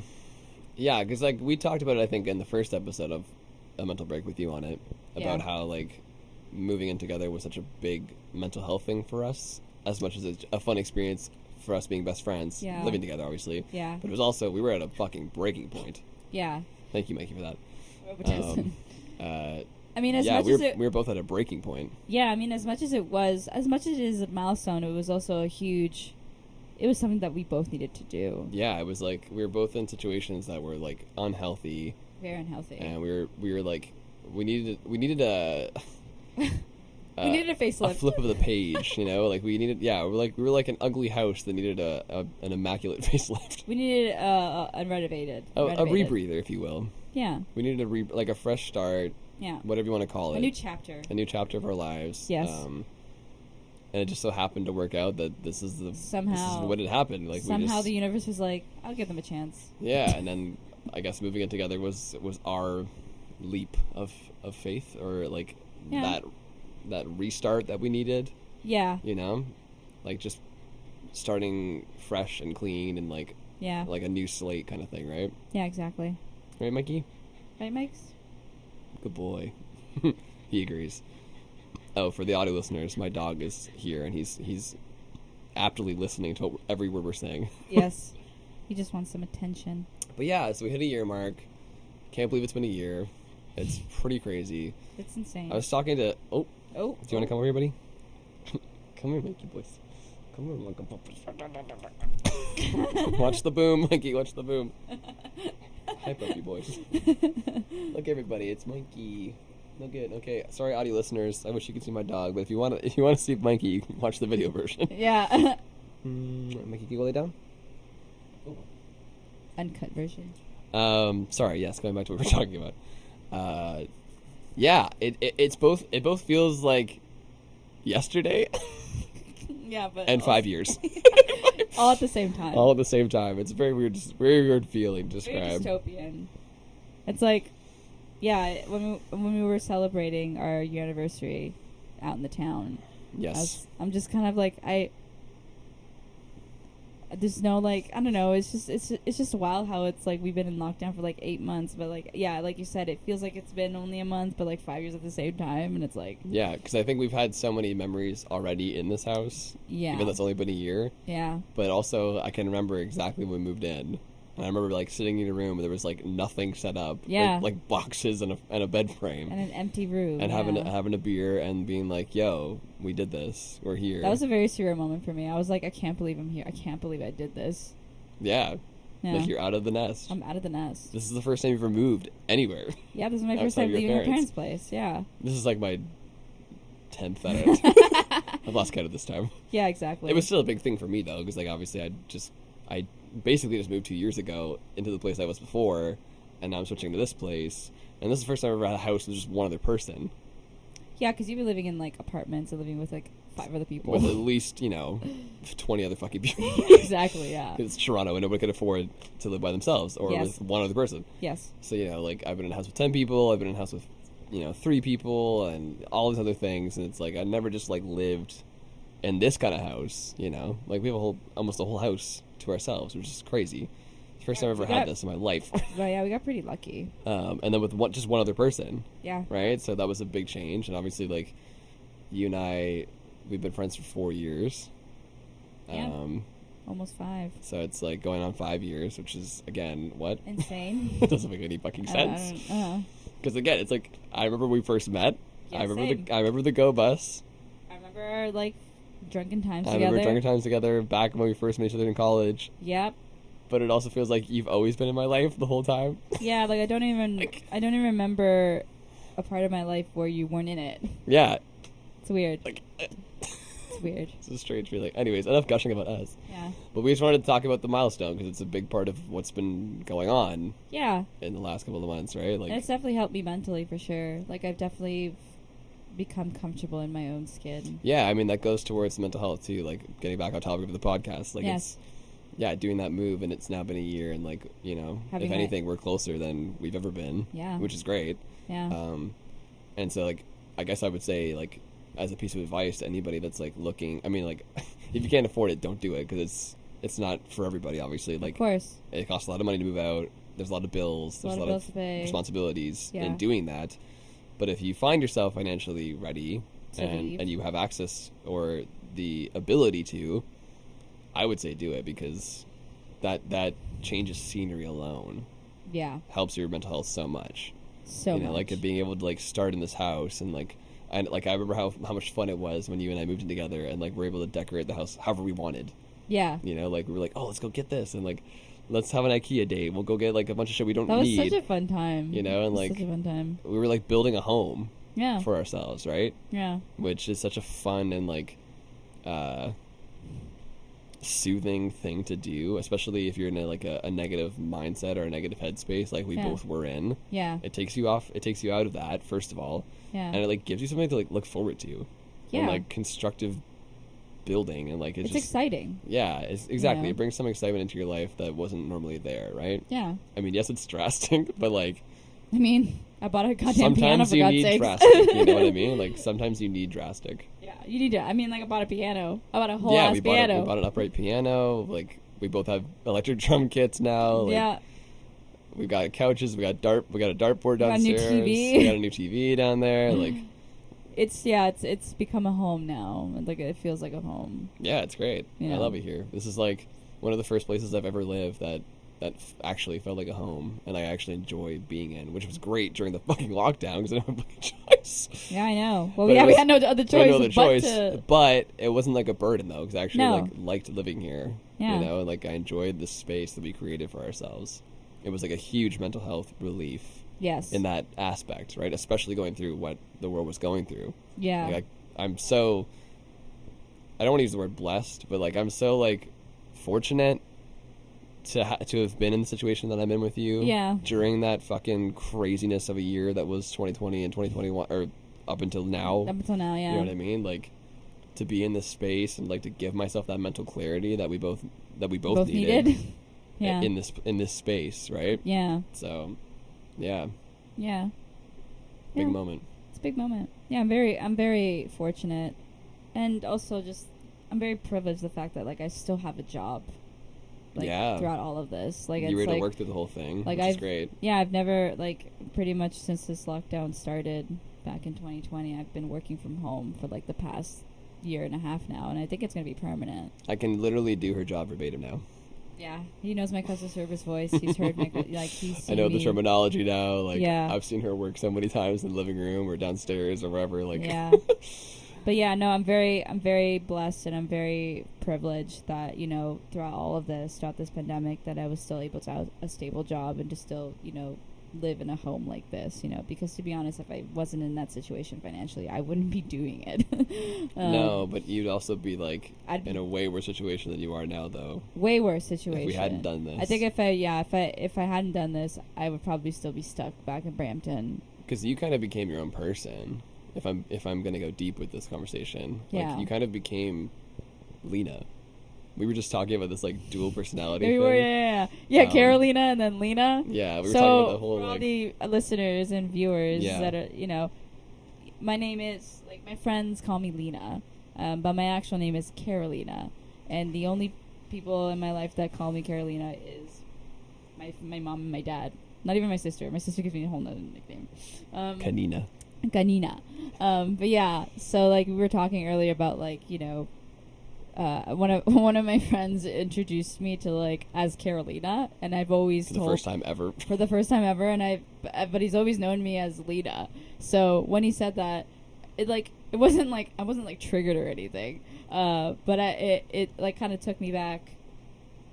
Yeah, because, like, we talked about it, I think, in the first episode of A Mental Break with you on it, about Yeah. how, like, moving in together was such a big mental health thing for us, as much as it's a fun experience for us being best friends, Yeah. living together, obviously. Yeah. But it was also, we were at a fucking breaking point. Yeah. Thank you, Mikey, for that. I mean, as yeah, much we as we were both at a breaking point. Yeah, I mean, as much as it is a milestone, it was also it was something that we both needed to do. Yeah, it was like we were both in situations that were like unhealthy, Very unhealthy. and we were like we needed a we needed a facelift. a flip of the page, you know, like we were like an ugly house that needed an immaculate facelift. We needed unrenovated. A renovated. rebreather, if you will. Yeah. We needed like a fresh start. Yeah. Whatever you want to call it. A new chapter. A new chapter of our lives. Yes. And it just so happened to work out that this is what had happened. Like somehow the universe was like, I'll give them a chance. Yeah, and then I guess moving in together was our leap of faith, or like Yeah. that restart that we needed, Yeah. you know, like just starting fresh and clean and like Yeah. a new slate kind of thing, right? Yeah, exactly. Right, Mikey? Right, Mike's? Good boy. He agrees. Oh, for the audio listeners, my dog is here and he's aptly listening to every word we're saying. Yes. He just wants some attention. But yeah, so we hit a year mark. Can't believe it's been a year. It's pretty crazy. It's insane. I was talking to... Oh, do you Oh. want to come over here, buddy? Come here, Mikey boys. Come here, Mikey boys. Watch the boom, Mikey. Watch the boom. Hi, puppy boys. Look, everybody. It's Mikey. No good. Okay, sorry, audio listeners. I wish you could see my dog, but if you want to see Mikey, you can watch the video version. Yeah. Mikey, can you go lay down? Oh. Uncut version. Sorry. Yes, going back to what we're talking about. Yeah, it both feels like yesterday Yeah, but and 5 years. all at the same time. All at the same time. It's a very weird feeling to Very describe. dystopian. It's like, yeah, when we were celebrating our year anniversary out in the town. Yes. I'm just kind of like there's no like, I don't know, it's just wild how it's like we've been in lockdown for like 8 months, but like, yeah, like you said, it feels like it's been only a month, but like 5 years at the same time, and it's like, Yeah, because I think we've had so many memories already in this house. yeah, Even though it's only been a year. yeah, But also, I can remember exactly when we moved in. And I remember like sitting in a room and there was like nothing set up. Yeah. Like boxes and a bed frame. and an empty room, And yeah. having a beer and being like, yo, we did this. We're here. That was a very surreal moment for me. I was like, I can't believe I'm here. I can't believe I did this. Yeah. Yeah. Like you're out of the nest. I'm out of the nest. This is the first time you've ever moved anywhere. Yeah, this is my first Outside time of your leaving my parents. parents' place. Yeah. This is like my 10th edit. I've lost count of this time. Yeah, exactly. It was still a big thing for me though, because like obviously I basically just moved 2 years ago into the place I was before, and now I'm switching to this place. And this is the first time I've ever had a house with just one other person, Yeah, because you've been living in like apartments and living with like 5 other people. with at least 20 other fucking people. Exactly. Yeah. It's Toronto, and nobody could afford to live by themselves or Yes. with one other person. Yes. So like I've been in a house with 10 people. I've been in a house with 3 people, and all these other things. And it's like I never just like lived in this kind of house. Like we have almost a whole house to ourselves, which is crazy. First time I've ever had this in my life. But yeah, we got pretty lucky. And then with just one other person, Yeah. right? So that was a big change. And obviously, like, you and I, we've been friends for 4 years. Yeah. Almost 5. So it's like going on 5 years, which is, again, what? Insane. It doesn't make any fucking sense. Because again, it's like, I remember when we first met. Yeah, I remember same. I remember the Go Bus. I remember our like drunken times I together. remember drunken times together back when we first met each other in college. Yep. But it also feels like you've always been in my life the whole time. Yeah, like I don't even remember a part of my life where you weren't in it. Yeah. It's weird. Like, It's weird. it's a strange feeling. Anyways, enough gushing about us. Yeah. But we just wanted to talk about the milestone because it's a big part of what's been going on Yeah. in the last couple of months, right? Like, And it's definitely helped me mentally for sure. Like I've definitely become comfortable in my own skin. yeah, I mean that goes towards mental health too. Like getting back on topic of the podcast, like Yes. doing that move, and it's now been a year, and like Having if anything, we're closer than we've ever been. Yeah. which is great. Yeah. And so like I guess I would say like as a piece of advice to anybody that's like looking, I mean like if you can't afford it, don't do it because it's not for everybody. Obviously, like of course. it costs a lot of money to move out. There's a lot of bills. There's a lot bills of to pay. responsibilities Yeah. in doing that. But if you find yourself financially ready To leave. and you have access or the ability to, I would say do it because that change of scenery alone Yeah. helps your mental health so much. So much. Like being able to like start in this house and like I remember how much fun it was when you and I moved in together and like we're able to decorate the house however we wanted. Yeah. Like we were like, oh, let's go get this and like let's have an IKEA date. We'll go get like a bunch of shit we don't That was need. such a fun time. And It was like such a fun time. we were like building a home Yeah. for ourselves, right? Yeah. Which is such a fun and like soothing thing to do, especially if you're in a negative mindset or a negative headspace like we Yeah. both were in. Yeah. It takes you out of that, first of all. Yeah. And it like gives you something to like look forward to. Yeah. And like constructive building and like It's just exciting. yeah, it's exactly. Yeah. It brings some excitement into your life that wasn't normally there, right? Yeah. I mean, yes, it's stressing, but like I mean, I bought a goddamn piano, sometimes for you God's need sakes. drastic. You know what I mean? Like sometimes you need drastic. Yeah, you need to. I mean, like, I bought a piano. I bought a whole Yeah, ass we piano. bought an upright piano. Like we both have electric drum kits now. Like, yeah. we got couches. We got a dartboard got a new downstairs. TV. We got a new TV down there. Like it's become a home now. Like it feels like a home. yeah, it's great. You I know. love it here. This is like one of the first places I've ever lived that actually felt like a home, and I actually enjoy being in, which was great during the fucking lockdown because I didn't have a fucking choice. Yeah, I know. Well, But yeah, it we was- had no other choice. But it wasn't like a burden though, because I actually No. like liked living here. Yeah. You know, and like I enjoyed the space that we created for ourselves. It was like a huge mental health relief Yes. in that aspect, right? Especially going through what the world was going through. Yeah. Like I'm so, I don't want to use the word blessed, but like I'm so like fortunate to have been in the situation that I'm in with you. Yeah. During that fucking craziness of a year that was 2020 and 2021, or up until now. Up until now, yeah. You know what I mean? Like to be in this space and like to give myself that mental clarity that we both needed. Yeah. In this space, right? Yeah. So, yeah, Yeah. big Yeah. moment. It's a big moment. Yeah, I'm very fortunate, and also just I'm very privileged the fact that like I still have a job. Like, Yeah. Throughout all of this, like You it's were able like to work through the whole thing, like which is I've- great. yeah, I've never like pretty much since this lockdown started back in 2020, I've been working from home for like the past year and a half now, and I think it's gonna be permanent. I can literally do her job verbatim now. Yeah, he knows my customer service voice. He's heard my like he's I seen know me. the terminology now. Like Yeah. I've seen her work so many times in the living room or downstairs or wherever. Like Yeah. But yeah, no, I'm very blessed, and I'm very privileged that, you know, throughout this pandemic, that I was still able to have a stable job and to still, you know, live in a home like this, you know, because to be honest, if I wasn't in that situation financially, I wouldn't be doing it. no, but you'd also be like I'd be in a way worse situation than you are now, though. way worse situation. If we hadn't done this, I think if I hadn't done this, I would probably still be stuck back in Brampton. because you kind of became your own person. If I'm gonna go deep with this conversation, Yeah. like you kind of became Leena. We were just talking about this like dual personality There we thing. were, yeah, Um, Carolina and then Lena. Yeah, we were So talking about the whole for all like the listeners and viewers Yeah. that are, you know, my name is like my friends call me Lena, but my actual name is Carolina, and the only people in my life that call me Carolina is my mom and my dad. Not even my sister. My sister gives me a whole nother nickname. Kanina. Ganina. But yeah, so like we were talking earlier about like, you know, one of my friends introduced me to like as Carolina, and I've always For the told first time ever. for the first time ever, and but he's always known me as Lena. So when he said that, it wasn't like I wasn't like triggered or anything, but it like kind of took me back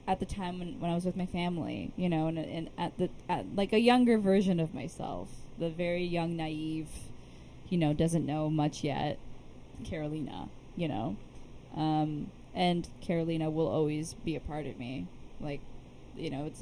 at the time when I was with my family, you know, and at like a younger version of myself, the very young, naive, you know, doesn't know much yet, Carolina, you know, and Carolina will always be a part of me, like, you know, it's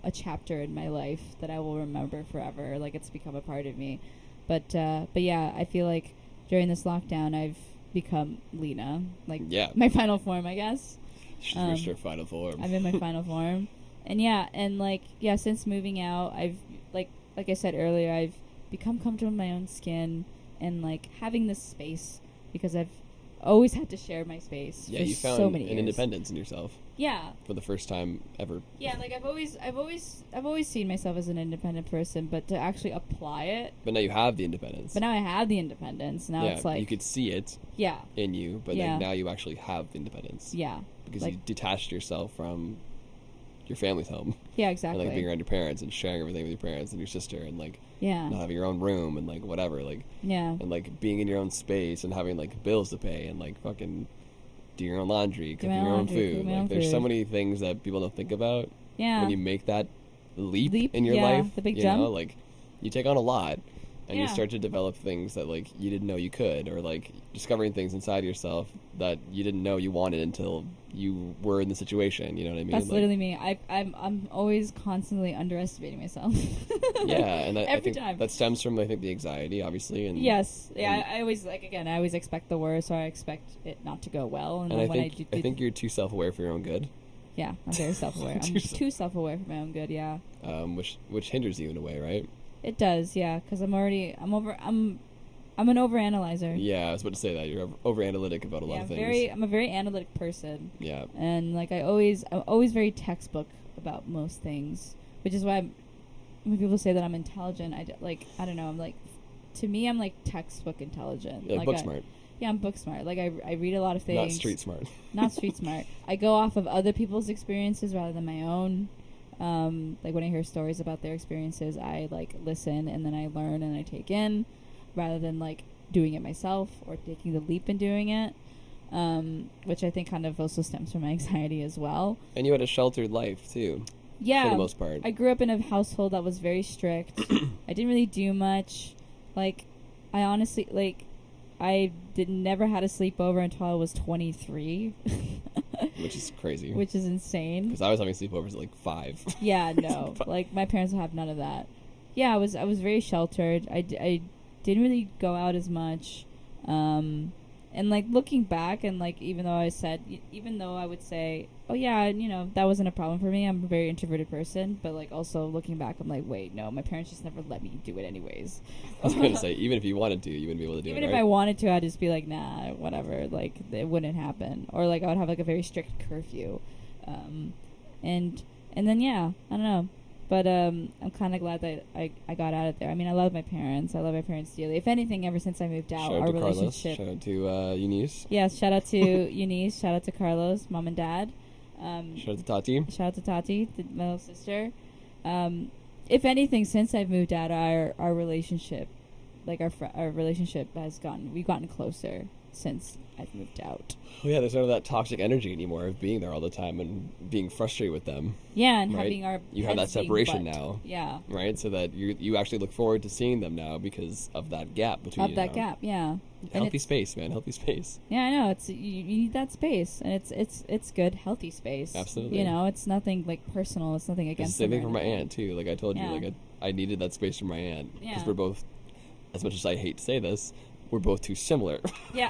a chapter in my life that I will remember forever, like it's become a part of me, but yeah, I feel like during this lockdown I've become Lena, like Yeah. my final form, I guess. She's reached her final form. I'm in my final form, and yeah, since moving out, I've like I said earlier, I've become comfortable in my own skin, and like having this space, because I've always had to share my space Yeah, for you found so many an years. independence in yourself Yeah, for the first time ever. yeah, like I've always seen myself as an independent person, but to actually apply it. But now you have the independence. But now I have the independence. Now yeah, it's like you could see it yeah, in you, but Yeah. like now you actually have the independence. yeah, Because like- you detached yourself from your family's home. yeah, exactly. And like being around your parents and sharing everything with your parents and your sister and like yeah, not having your own room and like whatever. Like yeah, and like being in your own space and having like bills to pay and like fucking do your own laundry, cook my your own own laundry, food. cook my Like own there's so food. many things that people don't think about yeah. when you make that leap Leap, in your yeah, life. the big you jump. know, like you take on a lot and you Yeah. start to develop things that like you didn't know you could, or like discovering things inside yourself that you didn't know you wanted until you were in the situation. You know what I mean? That's Like, literally me. I'm always constantly underestimating myself. yeah, and I Every think time. that stems from I think the anxiety, obviously, and Yes. Yeah. and- I always I always expect the worst, or I expect it not to go well, and and then I when think I do, you're too self-aware for your own good. Yeah, I'm very self-aware. I'm too self-aware for my own good. Yeah. Which hinders you in a way, right? It does. Yeah, because I'm an overanalyzer. Yeah, I was about to say that you're over analytic about a lot of things. I'm a very analytic person. Yeah. And like I'm always very textbook about most things, which is why when people say that I'm intelligent, I don't know. I'm like, to me, I'm like textbook intelligent. Like book smart. Yeah, I'm book smart. Like I read a lot of things. Not street smart. Not street smart. I go off of other people's experiences rather than my own. Like when I hear stories about their experiences, I like listen and then I learn and I take in, rather than like doing it myself or taking the leap in doing it. Which I think kind of also stems from my anxiety as well. And you had a sheltered life too. Yeah, for the most part. I grew up in a household that was very strict. I didn't really do much. Like, I honestly, like, I never had a sleepover until I was 23. Which is crazy. Which is insane. Because I was having sleepovers at like 5. Yeah, no. Like, my parents have none of that. Yeah, I was very sheltered. I didn't really go out as much. And, like, looking back and, like, even though I would say, oh, yeah, you know, that wasn't a problem for me. I'm a very introverted person. But, like, also looking back, I'm like, wait, no, my parents just never let me do it anyways. I was going to say, even if you wanted to, you wouldn't be able to do it, Even if I wanted to, I'd just be like, nah, whatever. Like, it wouldn't happen. Or, like, I would have, like, a very strict curfew. And then, yeah, I don't know. But I'm kind of glad that I got out of there. I mean, I love my parents. I love my parents dearly. If anything, ever since I moved out, our relationship. Shout out to Eunice. Yeah, shout out to Eunice. Shout out to Carlos, mom and dad. Shout out to Tati. Shout out to Tati, my little sister. If anything, since I've moved out, our relationship, like our relationship we've gotten closer since I've moved out. Oh yeah, there's none of that toxic energy anymore of being there all the time and being frustrated with them. Yeah, and right? having our you have that separation now. Yeah. Right, so that you actually look forward to seeing them now because of that gap between you. Gap, yeah. Healthy space, man. Healthy space. Yeah, I know. It's you need that space, and it's good, healthy space. Absolutely. You know, it's nothing like personal. It's nothing against. It's the same thing for my aunt too. Like I told you, like I needed that space from my aunt because we're both, as much as I hate to say this, we're both too similar. Yeah.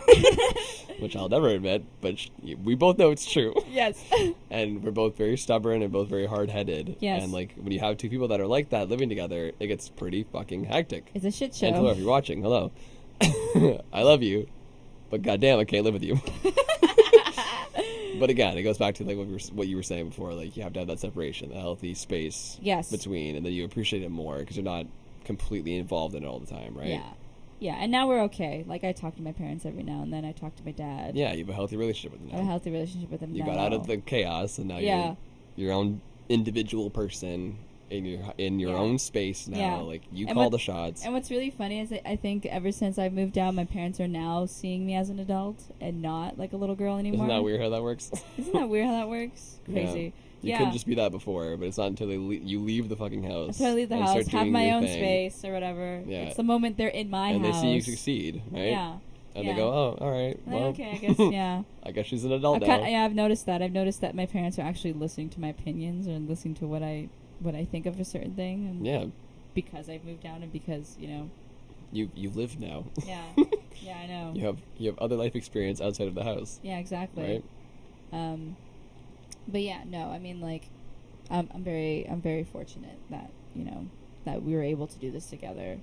Which I'll never admit, but we both know it's true. Yes. And we're both very stubborn and both very hard-headed. Yes. And like when you have two people that are like that living together, it gets pretty fucking hectic. It's a shit show. And hello, if you're watching, hello. I love you, but goddamn, I can't live with you. But again, it goes back to like what you were saying before. Like you have to have that separation, the healthy space between, and then you appreciate it more because you're not completely involved in it all the time, right? Yeah. Yeah, and now we're okay. Like, I talk to my parents every now and then. I talk to my dad. Yeah, you have a healthy relationship with them now. I have a healthy relationship with them you now. got out of the chaos, and now you're your own individual person in your own space now. Yeah. Like, you call the shots. And what's really funny is that I think ever since I moved out, my parents are now seeing me as an adult and not like a little girl anymore. Isn't that weird how that works? Isn't that weird how that works? Crazy. Yeah. You couldn't just be that before, but it's not until you leave the fucking house. Until I leave the house, have my own space or whatever. Yeah. It's the moment they're in my house. And they see you succeed, right? Yeah. And they go, oh, all right, well. Okay, I guess, yeah. I guess she's an adult now. I've noticed that. I've noticed that my parents are actually listening to my opinions and listening to what I think of a certain thing. And yeah. Because I've moved down and because, you know. You live now. Yeah. Yeah, I know. You have other life experience outside of the house. Yeah, exactly. Right? But yeah, no, I mean, like, I'm very fortunate that, you know, that we were able to do this together.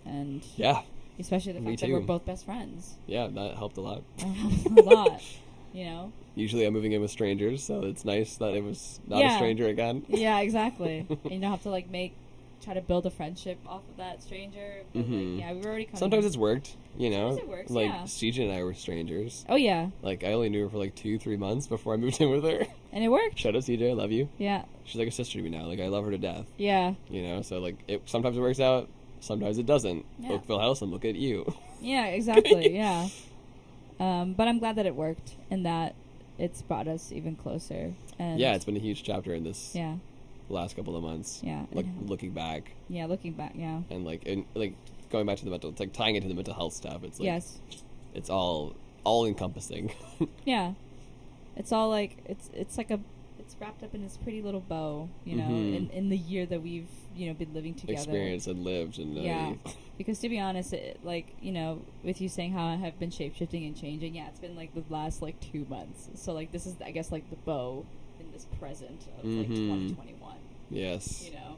And yeah. Especially the fact that we're both best friends. Yeah, that helped a lot. That helped a lot, you know. Usually I'm moving in with strangers, so it's nice that it was not a stranger again. Yeah, exactly. And you don't have to, like, try to build a friendship off of that stranger. But, like, yeah, we were already Sometimes it's worked, you know. Sometimes it works, like, CJ and I were strangers. Oh, yeah. Like, I only knew her for, like, 2-3 months before I moved in with her. And it worked. Shout out CJ, I love you. Yeah. She's like a sister to me now. Like, I love her to death. Yeah. You know, so, like, sometimes it works out, sometimes it doesn't. Yeah. Oakville House, and look at you. Yeah, exactly, yeah. But I'm glad that it worked and that it's brought us even closer. And yeah, it's been a huge chapter in this. Yeah. Last couple of months. Yeah. Looking back. Yeah, looking back, yeah. And like going back to the mental, it's like tying into the mental health stuff. It's like it's all encompassing. Yeah. It's all like it's like it's wrapped up in this pretty little bow, you know, in the year that we've, you know, been living together. Experienced and lived and because to be honest, like, you know, with you saying how I have been shape-shifting and changing, it's been like the last like 2 months. So like this is, I guess, like the bow in this present of like 2021. Yes. You know,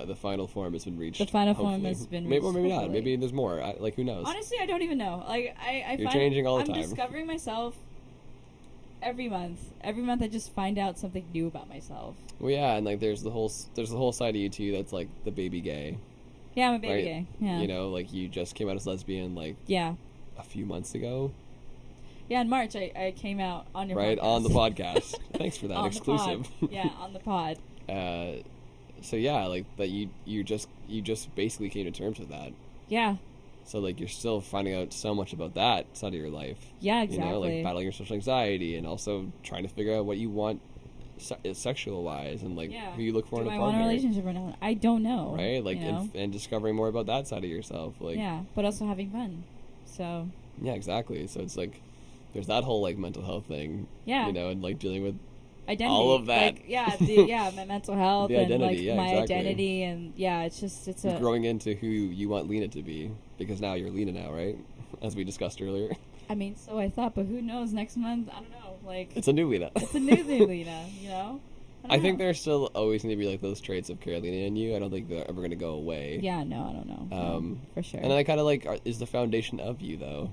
The final form has been reached. the final form hopefully. has been Maybe, reached. or maybe not. hopefully. Maybe there's more. Like, who knows? Honestly, I don't even know. Like, I You're find changing all the I'm time. discovering myself every month. Every month, I just find out something new about myself. Well, yeah, and like there's the whole side of you too that's like the baby gay. Yeah, I'm a baby Right? gay. Yeah. You know, like you just came out as lesbian like Yeah. a few months ago. Yeah, in March, I came out on your Right podcast. on the podcast. Thanks for that On the exclusive. pod. Yeah, on the pod. So yeah, like that you just basically came to terms with that. Yeah. So like you're still finding out so much about that side of your life. Yeah, exactly. You know, like battling your social anxiety and also trying to figure out what you want sexual wise and like who you look for in a Do I partner. want a relationship or not? I don't know. Right? Like you know? and discovering more about that side of yourself. Like yeah, but also having fun. So. Yeah, exactly. So it's like there's that whole like mental health thing. Yeah. You know, and like dealing with identity. all of that. Like, yeah, my mental health The and identity, like yeah, my exactly. identity and it's a growing into who you want Leena to be, because now you're Leena now, right? As we discussed earlier. I mean, so I thought, but who knows? Next month, I don't know. Like It's a new Leena. it's a new Lena, you know. I think know. there's still always going to be like those traits of Carolina in you. I don't think they're ever going to go away. Yeah, no, I don't know. No, for sure. And I kind of like is the foundation of you though.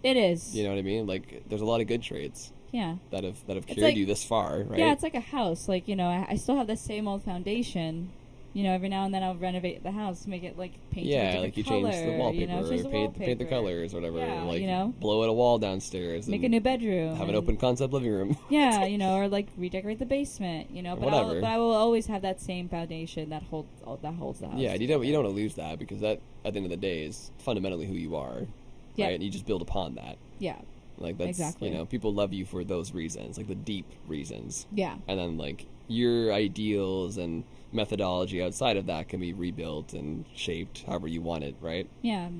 It is. You know what I mean? Like there's a lot of good traits. Yeah. That have carried like, you this far, right? Yeah, it's like a house. Like, you know, I still have the same old foundation. You know, every now and then I'll renovate the house, make it like paint it a different like you color, change the wallpaper, you know, change the paint the wallpaper. colors or whatever. Yeah, like you know, blow out a wall downstairs. make and a new bedroom. Have an open concept living room. Yeah, you know, or like redecorate the basement. You know, but I will always have that same foundation that holds the house. Yeah, you don't want to lose that, because that at the end of the day is fundamentally who you are. Yeah. Right, and you just build upon that. Yeah. Like that's exactly. You know, people love you for those reasons, like the deep reasons. Yeah. And then like your ideals and methodology outside of that can be rebuilt and shaped however you want it, right? Yeah,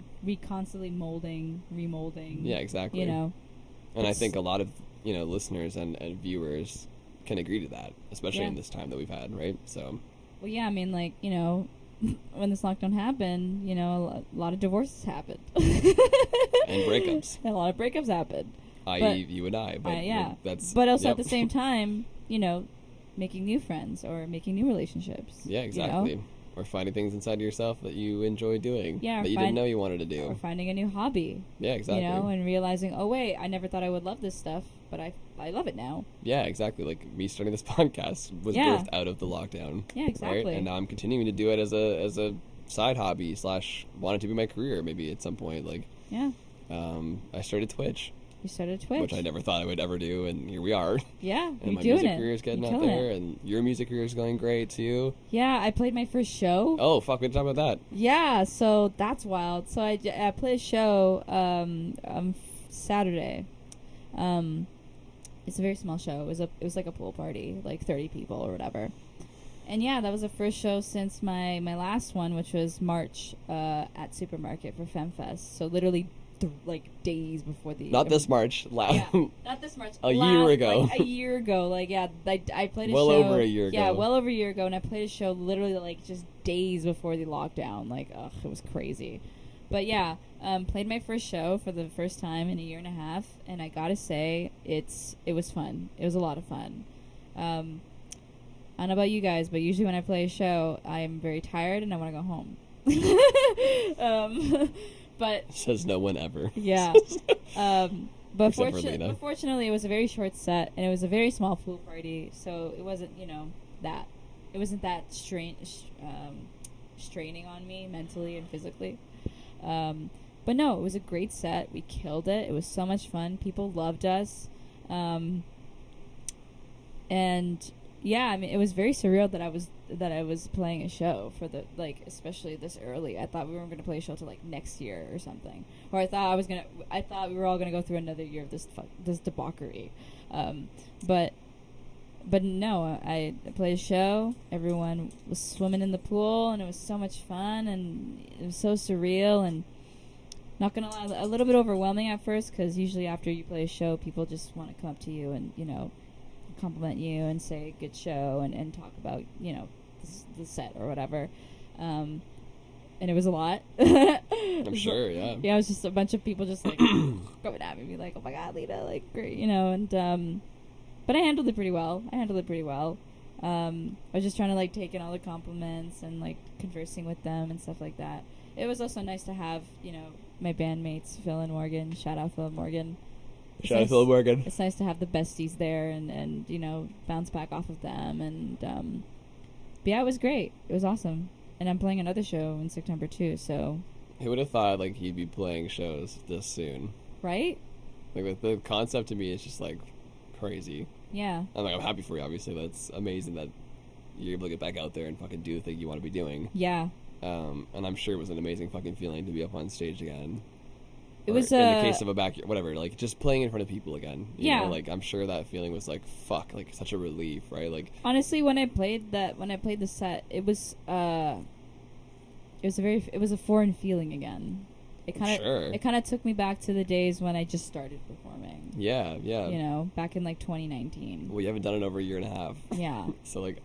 constantly molding, remolding. Yeah, exactly. You know. And I think a lot of, you know, listeners and viewers can agree to that, especially in this time that we've had, right? So. Well, yeah, I mean, like, you know, when this lockdown happened, you know, a lot of divorces happened. And breakups. And a lot of breakups happened. I.e. you and I. But yeah. That's. But also at the same time, you know, making new friends or making new relationships. Yeah, exactly. You know? Or finding things inside of yourself that you enjoy doing. Yeah, that you didn't know you wanted to do. Or finding a new hobby. Yeah, exactly. You know, and realizing, oh, wait, I never thought I would love this stuff, but I love it now. Yeah, exactly. Like me starting this podcast was birthed out of the lockdown. Yeah, exactly. Right? And now I'm continuing to do it as a side hobby / wanted to be my career maybe at some point. Like, yeah. I started Twitch. You started Twitch. Which I never thought I would ever do, and here we are. Yeah, and you're my doing music career is getting out there, and your music career is going great too. Yeah, I played my first show. Oh, fuck, we didn't talk about that. Yeah, so that's wild. So I played a show Saturday. It's a very small show. It was like a pool party, like 30 people or whatever. And yeah, that was the first show since my last one, which was March at Supermarket for FemFest. So literally like days before the not this March yeah, not this March year ago like, a year ago like yeah I played a well show over a year ago yeah well over a year ago, and I played a show literally like just days before the lockdown. Like, ugh, it was crazy. But yeah, played my first show for the first time in a year and a half, and I gotta say it was fun. It was a lot of fun. I don't know about you guys, but usually when I play a show, I'm very tired and I want to go home. But says no one ever. Yeah. But fortunately, it was a very short set, and it was a very small pool party, so it wasn't, it wasn't that straining on me mentally and physically. But no, it was a great set. We killed it. It was so much fun. People loved us. And yeah, I mean, it was very surreal that I was playing a show for especially this early. I thought we weren't going to play a show till like next year or something, or I thought we were all going to go through another year of this debauchery. But no, I played a show. Everyone was swimming in the pool, and it was so much fun, and it was so surreal, and not gonna lie, a little bit overwhelming at first, because usually after you play a show, people just want to come up to you and compliment you and say good show and talk about the set or whatever, and it was a lot. I'm sure. Yeah, it was just a bunch of people just like coming at me like, oh my god, Leena, like great, and But I handled it pretty well. I was just trying to like take in all the compliments and like conversing with them and stuff like that. It was also nice to have, you know, my bandmates, Phil and Morgan. Shout out Phil and Morgan. Shout out Phil and Morgan. It's nice to have the besties there and you know, bounce back off of them. And but yeah, it was great. It was awesome. And I'm playing another show in September too, so. Who would have thought like he'd be playing shows this soon? Right? Like the concept to me is just like crazy. Yeah. And like I'm happy for you, obviously. That's amazing that you're able to get back out there and fucking do the thing you want to be doing. Yeah. And I'm sure it was an amazing fucking feeling to be up on stage again. It was in the case of a backyard, whatever, like just playing in front of people again. You yeah. know, like I'm sure that feeling was like fuck, like such a relief, right? Like honestly, when I played the set, it was a foreign feeling again. It kind of took me back to the days when I just started performing. Yeah. You know, back in like 2019. Well, you haven't done it over a year and a half. Yeah. So like,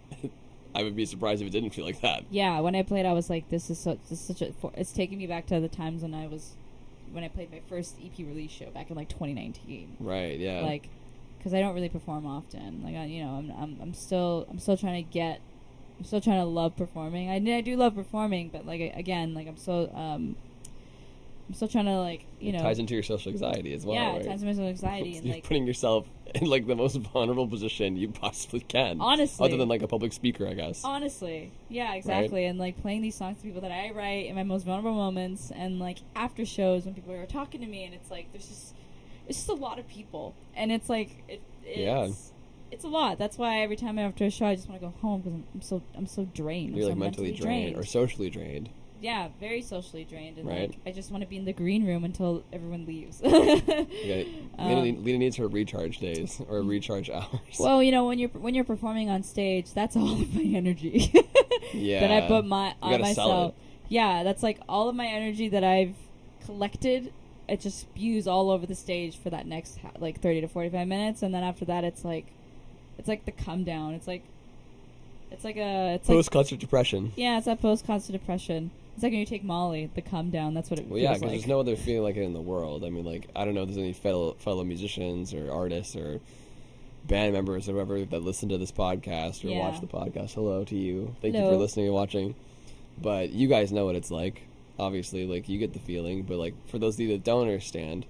I would be surprised if it didn't feel like that. Yeah, when I played, I was like, this is such a. It's taking me back to the times when I played my first EP release show back in like 2019. Right. Yeah. Like, because I don't really perform often. Like, I'm still trying to love performing. I do love performing, but like again, like I'm still trying to like, you know. It ties into your social anxiety as well. Yeah, right? it ties into my social anxiety and you're like putting yourself in like the most vulnerable position you possibly can. Honestly. Other than like a public speaker, I guess. Honestly. Yeah, exactly. Right? And like playing these songs to people that I write in my most vulnerable moments and like after shows when people are talking to me and it's like it's just a lot of people. And it's like it's a lot. That's why every time after a show I just want to go home because I'm so drained. You're so like mentally drained or socially drained. Yeah, very socially drained, and right. like I just want to be in the green room until everyone leaves. Lena needs her recharge days or recharge hours. Well, you know, when you're performing on stage, that's all of my energy. Yeah, that I put on myself. Sell it. Yeah, that's like all of my energy that I've collected. It just spews all over the stage for that next like 30 to 45 minutes, and then after that, it's like the come down. It's like post-concert depression. Yeah, it's that post-concert depression. It's like when you take Molly, the come down. That's what it feels like. Well, yeah, because there's no other feeling like it in the world. I mean, like, I don't know if there's any fellow musicians or artists or band members or whoever that listen to this podcast or watch the podcast. Hello to you. Thank you for listening and watching. But you guys know what it's like. Obviously, like, you get the feeling. But, like, for those of you that don't understand,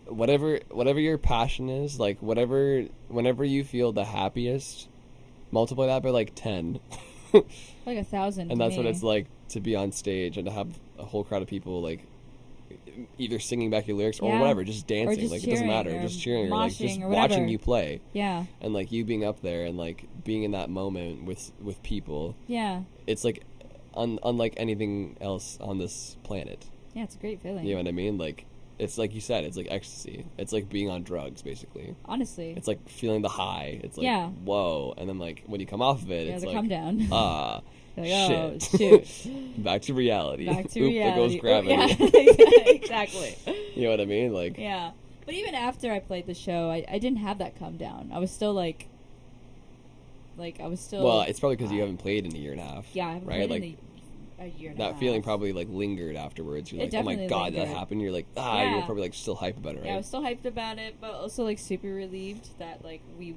whatever your passion is, like, whenever you feel the happiest, multiply that by, like, 10. Like 1,000. And that's what it's like to be on stage and to have a whole crowd of people like either singing back your lyrics or whatever, just dancing. Or just like it doesn't matter, just cheering or like just watching you play. Yeah. And like you being up there and like being in that moment with people. Yeah. It's like unlike anything else on this planet. Yeah, it's a great feeling. You know what I mean? Like it's like you said, it's like ecstasy. It's like being on drugs, basically. Honestly. It's like feeling the high. It's like, whoa. And then, like, when you come off of it, it's like, come down. Like, oh, shit. Back to reality. Back to reality. There goes gravity. Yeah, exactly. You know what I mean? Like. Yeah. But even after I played the show, I didn't have that come down. I was still Well, it's probably because you haven't played in a year and a half. Yeah, I haven't right? played like, a year and a half. That feeling probably, like, lingered afterwards. You're like, oh my god, that happened? You're like, you're probably, like, still hyped about it, right? Yeah, I was still hyped about it, but also, like, super relieved that, like, we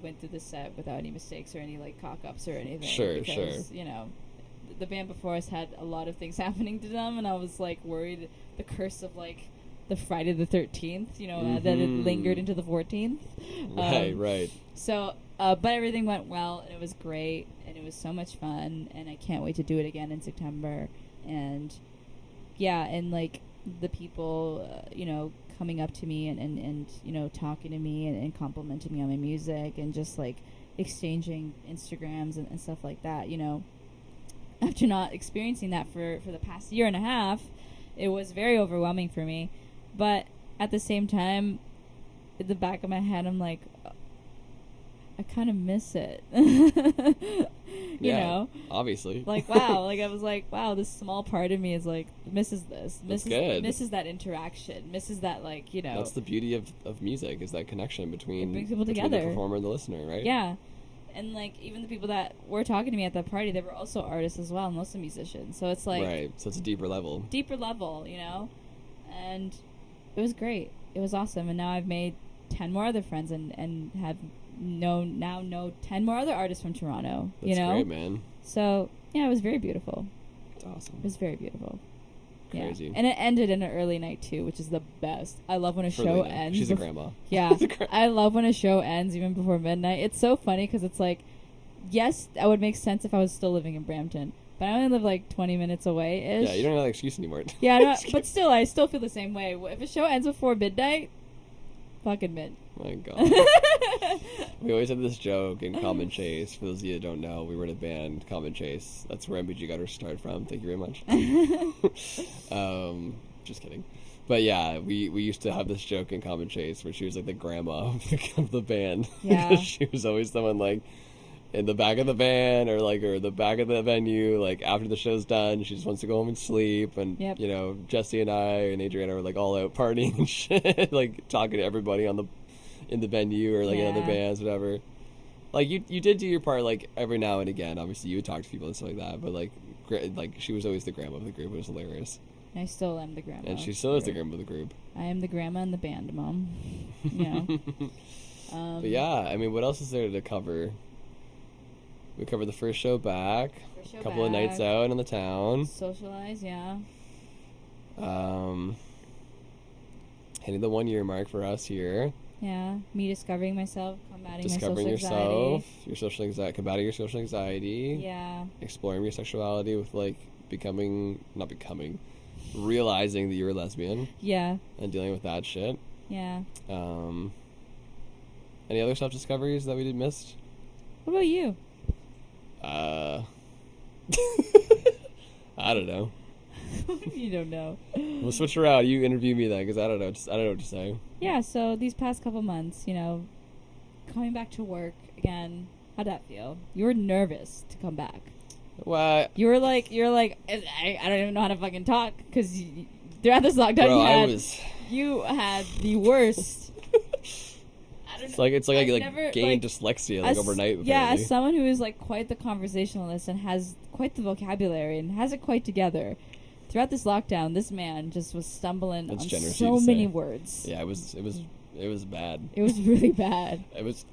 went through the set without any mistakes or any, like, cock-ups or anything. Sure. Because, you know, the band before us had a lot of things happening to them, and I was, like, worried the curse of, like, the Friday the 13th, you know, that it lingered into the 14th. Right. So, but everything went well, and it was great, and it was so much fun, and I can't wait to do it again in September. And, yeah, and, like, the people, you know, coming up to me and you know, talking to me and complimenting me on my music and just, like, exchanging Instagrams and stuff like that, you know. After not experiencing that for the past year and a half, it was very overwhelming for me. But at the same time, in the back of my head, I'm like, I kind of miss it. you know? Obviously. Like, wow. Like, I was like, wow, this small part of me is like, misses this. Misses that interaction. Misses that, like, you know. That's the beauty of music, is that connection between together. The performer and the listener, right? Yeah. And, like, even the people that were talking to me at that party, they were also artists as well and also musicians. So it's like... Right. So it's a deeper level. You know? And it was great. It was awesome. And now I've made 10 more other friends and have know 10 more other artists from Toronto. That's you know, great, man. So yeah, it was very beautiful. It's awesome. It was very beautiful. Crazy. Yeah. And it ended in an early night too, which is the best. I love when a For show Leena. ends. She's a grandma. Yeah, She's a I love when a show ends even before midnight. It's so funny because it's like, yes, that would make sense if I was still living in Brampton, but I only live like 20 minutes away ish. Yeah, you don't have that excuse anymore. Yeah, no, but still, I still feel the same way. If a show ends before midnight, fucking mid. My God. We always had this joke in Common Chase. For those of you that don't know, we were in a band, Common Chase. That's where MBG got her start from. Thank you very much. Just kidding. But yeah, we used to have this joke in Common Chase where she was like the grandma of the band. Yeah. Because she was always someone like in the back of the van or the back of the venue, like after the show's done, she just wants to go home and sleep. And Yep. you know, Jesse and I and Adriana were like all out partying and shit, like talking to everybody in the venue or like in other Yeah. bands, whatever. Like you did do your part like every now and again. Obviously, you would talk to people and stuff like that. But like she was always the grandma of the group. It was hilarious. I still am the grandma. And she still is the grandma of the group. I am the grandma and the band mom. Yeah. But yeah, I mean, what else is there to cover? We covered the first show back, a couple of nights out in the town. Socialize, yeah. Hitting the 1 year mark for us here. Yeah, me discovering myself, combating Discovering my social yourself, anxiety. your social anxiety, combating your social anxiety. Yeah. Exploring your sexuality with like realizing that you're a lesbian Yeah. and dealing with that shit. Yeah. Any other self discoveries that we missed? What about you? I don't know. You don't know. We'll switch around. You interview me then, because I don't know. I don't know what to say. Yeah, so these past couple months, you know, coming back to work again, how'd that feel? You were nervous to come back. What? You're like, I don't even know how to fucking talk, because throughout this lockdown, Bro, you had the worst. It's like I never, gained dyslexia overnight. Yeah, Apparently. as someone who is like quite the conversationalist and has quite the vocabulary and has it quite together, throughout this lockdown, this man just was stumbling That's on generous so of you to many say. words. Yeah, it was bad. It was really bad. It's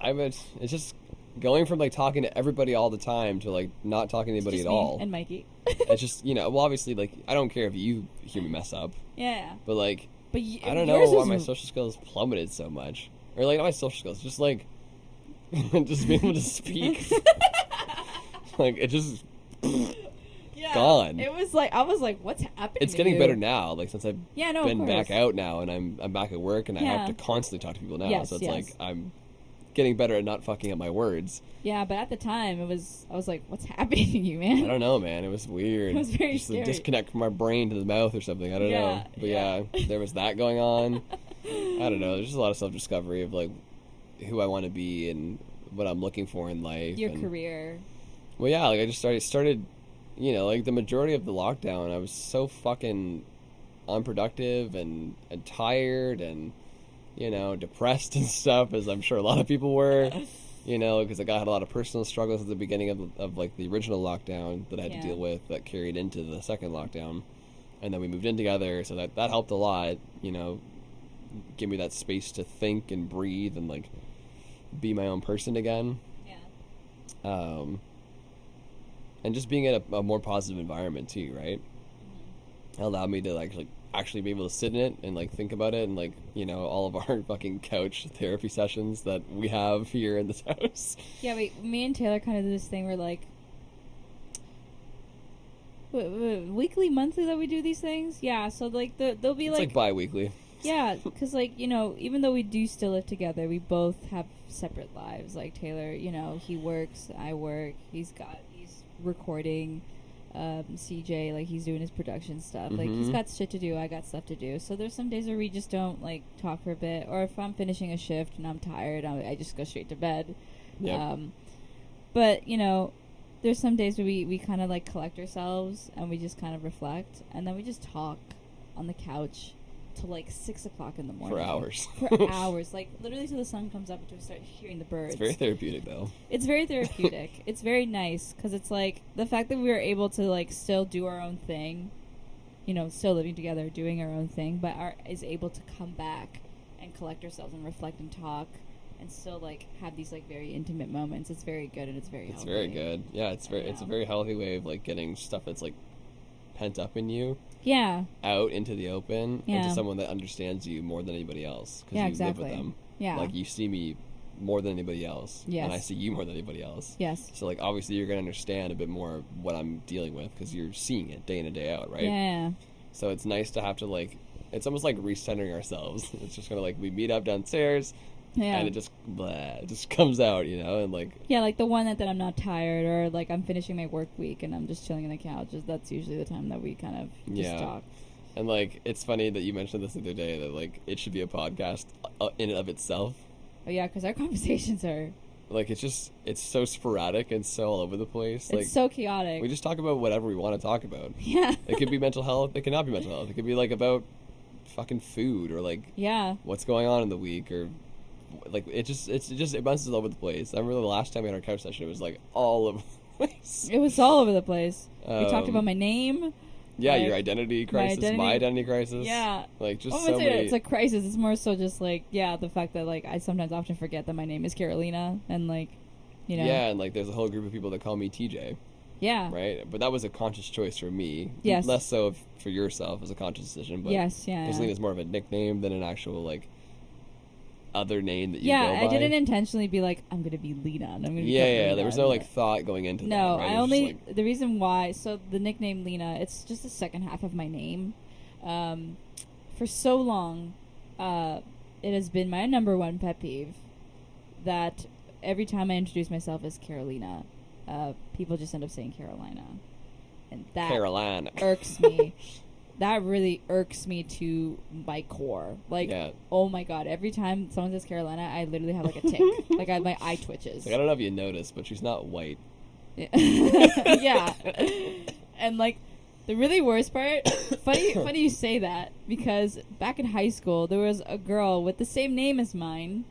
just going from like talking to everybody all the time to like not talking to anybody Just at me all. and Mikey. It's just, you know, well, obviously, like, I don't care if you hear me mess up, Yeah. but like, But I don't know why my social skills plummeted so much. Or like, not my social skills, just like, just being able to speak. Like, it just gone. It was like, I was like, what's happening? It's to getting you? better now, like, since I've of been back course. out now, and I'm back at work, and I have Yeah. to constantly talk to people now, Yes, so it's yes. like, I'm getting better at not fucking up my words. Yeah, but at the time, I was like, what's happening to you, man? I don't know, man. It was weird. It was very just scary. a disconnect from my brain to the mouth or something. I don't know. But yeah, there was that going on. I don't know. There's just a lot of self-discovery of like who I want to be and what I'm looking for in life. Your and, career. Well, yeah, like I just started, you know, like the majority of the lockdown, I was so fucking unproductive and tired and, you know, depressed and stuff, as I'm sure a lot of people were. You know, because I had a lot of personal struggles at the beginning of like the original lockdown that I had to deal with that carried into the second lockdown, and then we moved in together, so that helped a lot. You know, give me that space to think and breathe and like be my own person again. Yeah. And just being in a more positive environment too, right? Mm-hmm. It allowed me to like actually be able to sit in it and like think about it, and like, you know, all of our fucking couch therapy sessions that we have here in this house. Yeah, me and Taylor kind of do this thing where like weekly, monthly that we do these things. Yeah, so like they'll be It's like bi-weekly. yeah, because like, you know, even though we do still live together, we both have separate lives. Like Taylor, you know, he works, I work. He's recording. CJ, like, he's doing his production stuff. Like, he's got shit to do, I got stuff to do. So there's some days where we just don't like talk for a bit, or if I'm finishing a shift and I'm tired, I just go straight to bed. Yep. But you know, there's some days where we kind of like collect ourselves and we just kind of reflect, and then we just talk on the couch till like 6 o'clock in the morning. For hours. For hours, like literally till the sun comes up until we start hearing the birds. It's very therapeutic, though. It's very therapeutic. It's very nice because it's like the fact that we were able to like still do our own thing, you know, still living together, doing our own thing, but is able to come back and collect ourselves and reflect and talk and still like have these like very intimate moments. It's very good and it's very healthy. It's very good. Yeah, it's a very healthy way of like getting stuff that's like pent up in you. Yeah. Out into the open, Yeah. into someone that understands you more than anybody else. Because Yeah, you exactly. live with them. Yeah. Like, you see me more than anybody else. Yes. And I see you more than anybody else. Yes. So, like, obviously you're going to understand a bit more what I'm dealing with because you're seeing it day in and day out, right? Yeah. So it's nice to have to, like, it's almost like recentering ourselves. It's just kind of like we meet up downstairs. Yeah. And it just comes out, you know, and like... Yeah, like the one that I'm not tired or like I'm finishing my work week and I'm just chilling on the couch. That's usually the time that we kind of just talk. And like, it's funny that you mentioned this the other day, that like, it should be a podcast in and of itself. Oh yeah, because our conversations are... Like, it's so sporadic and so all over the place. Like, it's so chaotic. we just talk about whatever we want to talk about. Yeah. It could be mental health. It could not be mental health. It could be like about fucking food or like... Yeah. What's going on in the week or... Like, it bounces all over the place. I remember the last time we had our couch session, it was like all over the place. It was all over the place. We talked about my name. Yeah, like, your identity crisis, my identity crisis. Yeah. Like, just so many... It's a crisis. It's more so just like, yeah, the fact that like I sometimes often forget that my name is Carolina and like, you know. Yeah, and like there's a whole group of people that call me TJ. Yeah. Right? But that was a conscious choice for me. Yes. Less so for yourself as a conscious decision. But yes, yeah. Because Leena's more of a nickname than an actual, like, other name that you go by. I didn't intentionally be like, I'm going to be Leena. And I'm gonna be Leena. There was no, like, like, thought going into no, that, right? I only... Like, the reason why... So, the nickname Leena, it's just the second half of my name. For so long, it has been my number one pet peeve that every time I introduce myself as Carolina, people just end up saying Carolina. And that Carolina. irks me. That really irks me to my core. Like, oh my god, every time someone says Carolina, I literally have like a tick. Like, my eye twitches. Like, I don't know if you noticed, but she's not white. Yeah. And like, the really worst part, funny you say that, because back in high school, there was a girl with the same name as mine,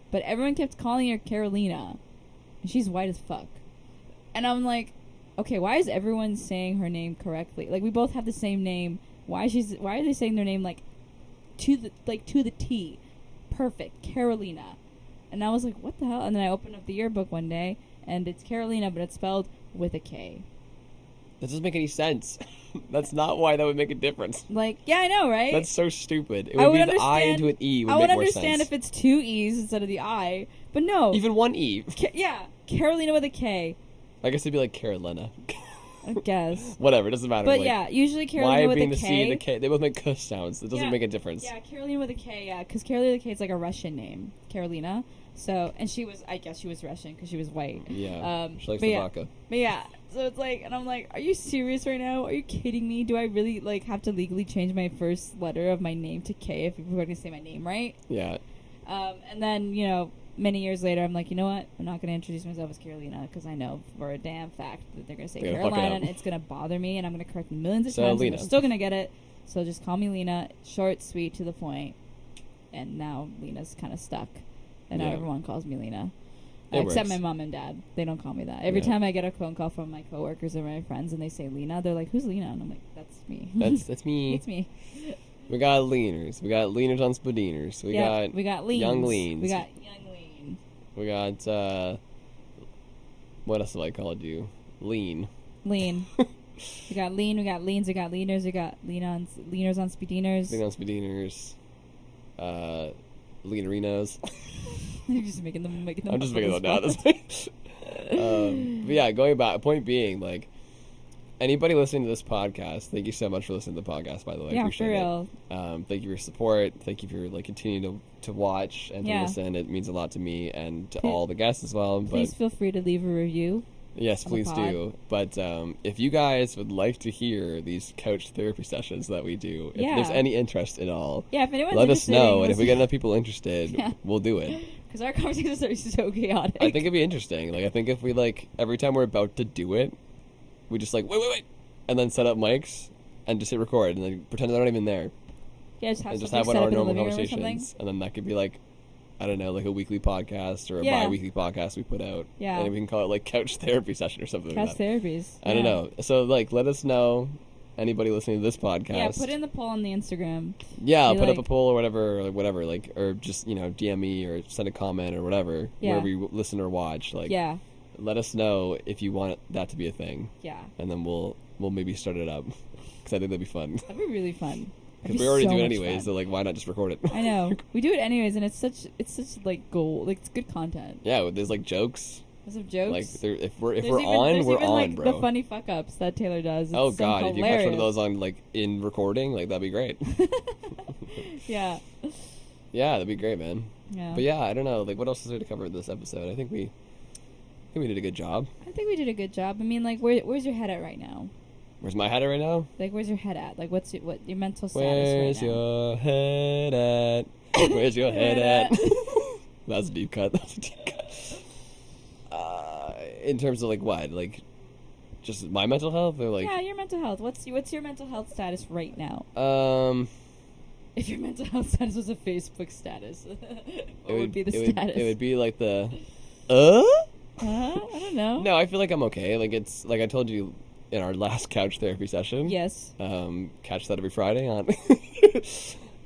but everyone kept calling her Carolina. And she's white as fuck. And I'm like, okay, why is everyone saying her name correctly? Like, we both have the same name. Why are they saying their name like to the T? Perfect. Carolina. And I was like, what the hell? And then I opened up the yearbook one day and it's Carolina, but it's spelled with a K. That doesn't make any sense. That's not why that would make a difference. Like, yeah, I know, right? That's so stupid. It would be the I into an E would I make would more sense. understand if it's two E's instead of the I, but no. Even one E. Yeah, Carolina with a K. I guess it'd be like Carolina. I guess. Whatever, it doesn't matter. But like, yeah, usually Carolina with a K. Why being the C and the K? They both make K sounds. It doesn't make a difference. Yeah, Carolina with a K, yeah. Because Carolina with a K is like a Russian name. Carolina. So, and I guess she was Russian because she was white. Yeah. She likes the vodka. But yeah, so it's like, and I'm like, are you serious right now? Are you kidding me? Do I really, like, have to legally change my first letter of my name to K if people are going to say my name right? Yeah. And then, you know, many years later, I'm like, you know what? I'm not going to introduce myself as Carolina because I know for a damn fact that they're going to say Carolina and it's going to bother me and I'm going to correct millions of times and they're still going to get it. So just call me Leena. Short, sweet, to the point. And now Leena's kind of stuck. And now everyone calls me Leena. Except my mom and dad. They don't call me that. Every time I get a phone call from my coworkers or my friends and they say Leena, they're like, who's Leena? And I'm like, that's me. That's me. It's me. We got leaners. We got leaners on spadiners. We got leans. Young leans. We got young lean. We got, what else have I called you? Lean. Lean. We got lean, we got leans, we got leaners, we got leaners on speediners. Lean on speediners. Leanerinos. You're just making them I'm just making them down. But yeah, going back, point being, like, anybody listening to this podcast, thank you so much for listening to the podcast, by the way. I appreciate it. Thank you for your support. Thank you for, like, continuing to watch and to listen. It means a lot to me and to all the guests as well. Please feel free to leave a review. Yes, please do. But if you guys would like to hear these couch therapy sessions that we do, if there's any interest at all, if anyone's let us know. And if we get enough people interested, we'll do it. Because our conversations are so chaotic. I think it'd be interesting. Like, I think if we, like, every time we're about to do it, we just, like, wait, and then set up mics and just hit record and then pretend they're not even there. Yeah, just have one of our normal conversations. And then that could be, like, I don't know, like a weekly podcast or a bi-weekly podcast we put out. Yeah. And then we can call it, like, couch therapy session or something like that. Couch therapies. I don't know. So, like, let us know anybody listening to this podcast. Yeah, put in the poll on the Instagram. Yeah, I'll Be put up like- a poll or whatever, or just, DM me or send a comment or whatever, Yeah. wherever you listen or watch. Yeah, Let us know if you want that to be a thing, yeah. and then we'll maybe start it up, because I think that'd be fun. That'd be really fun. That'd Because be we already so do it much anyways, fun. so like, why not just record it? I know. We do it anyways, and it's such like gold. Like, it's good content. Yeah, there's like jokes. There's some jokes. Like if we're There's on, there's we're even, on, like, bro. the funny fuck ups that Taylor does. It's Oh so god, if you catch one of hilarious. those on like in recording, like that'd be great. Yeah. Yeah, that'd be great, man. Yeah. But yeah, I don't know. Like, what else is there to cover in this episode? I think we did a good job. I think we did a good job. I mean, like, where's your head at right now? Where's my head at right now? Like, where's your head at? Like, what your mental status Where's right now? your head at? Where's your head at? That's a deep cut. That's a deep cut. In terms of like what? Like, just my mental health, or like? Yeah, your mental health. What's your mental health status right now? If your mental health status was a Facebook status, what would be the status? It would be like the. I don't know. No, I feel like I'm okay. Like, it's like I told you in our last couch therapy session. Yes. Catch that every Friday on.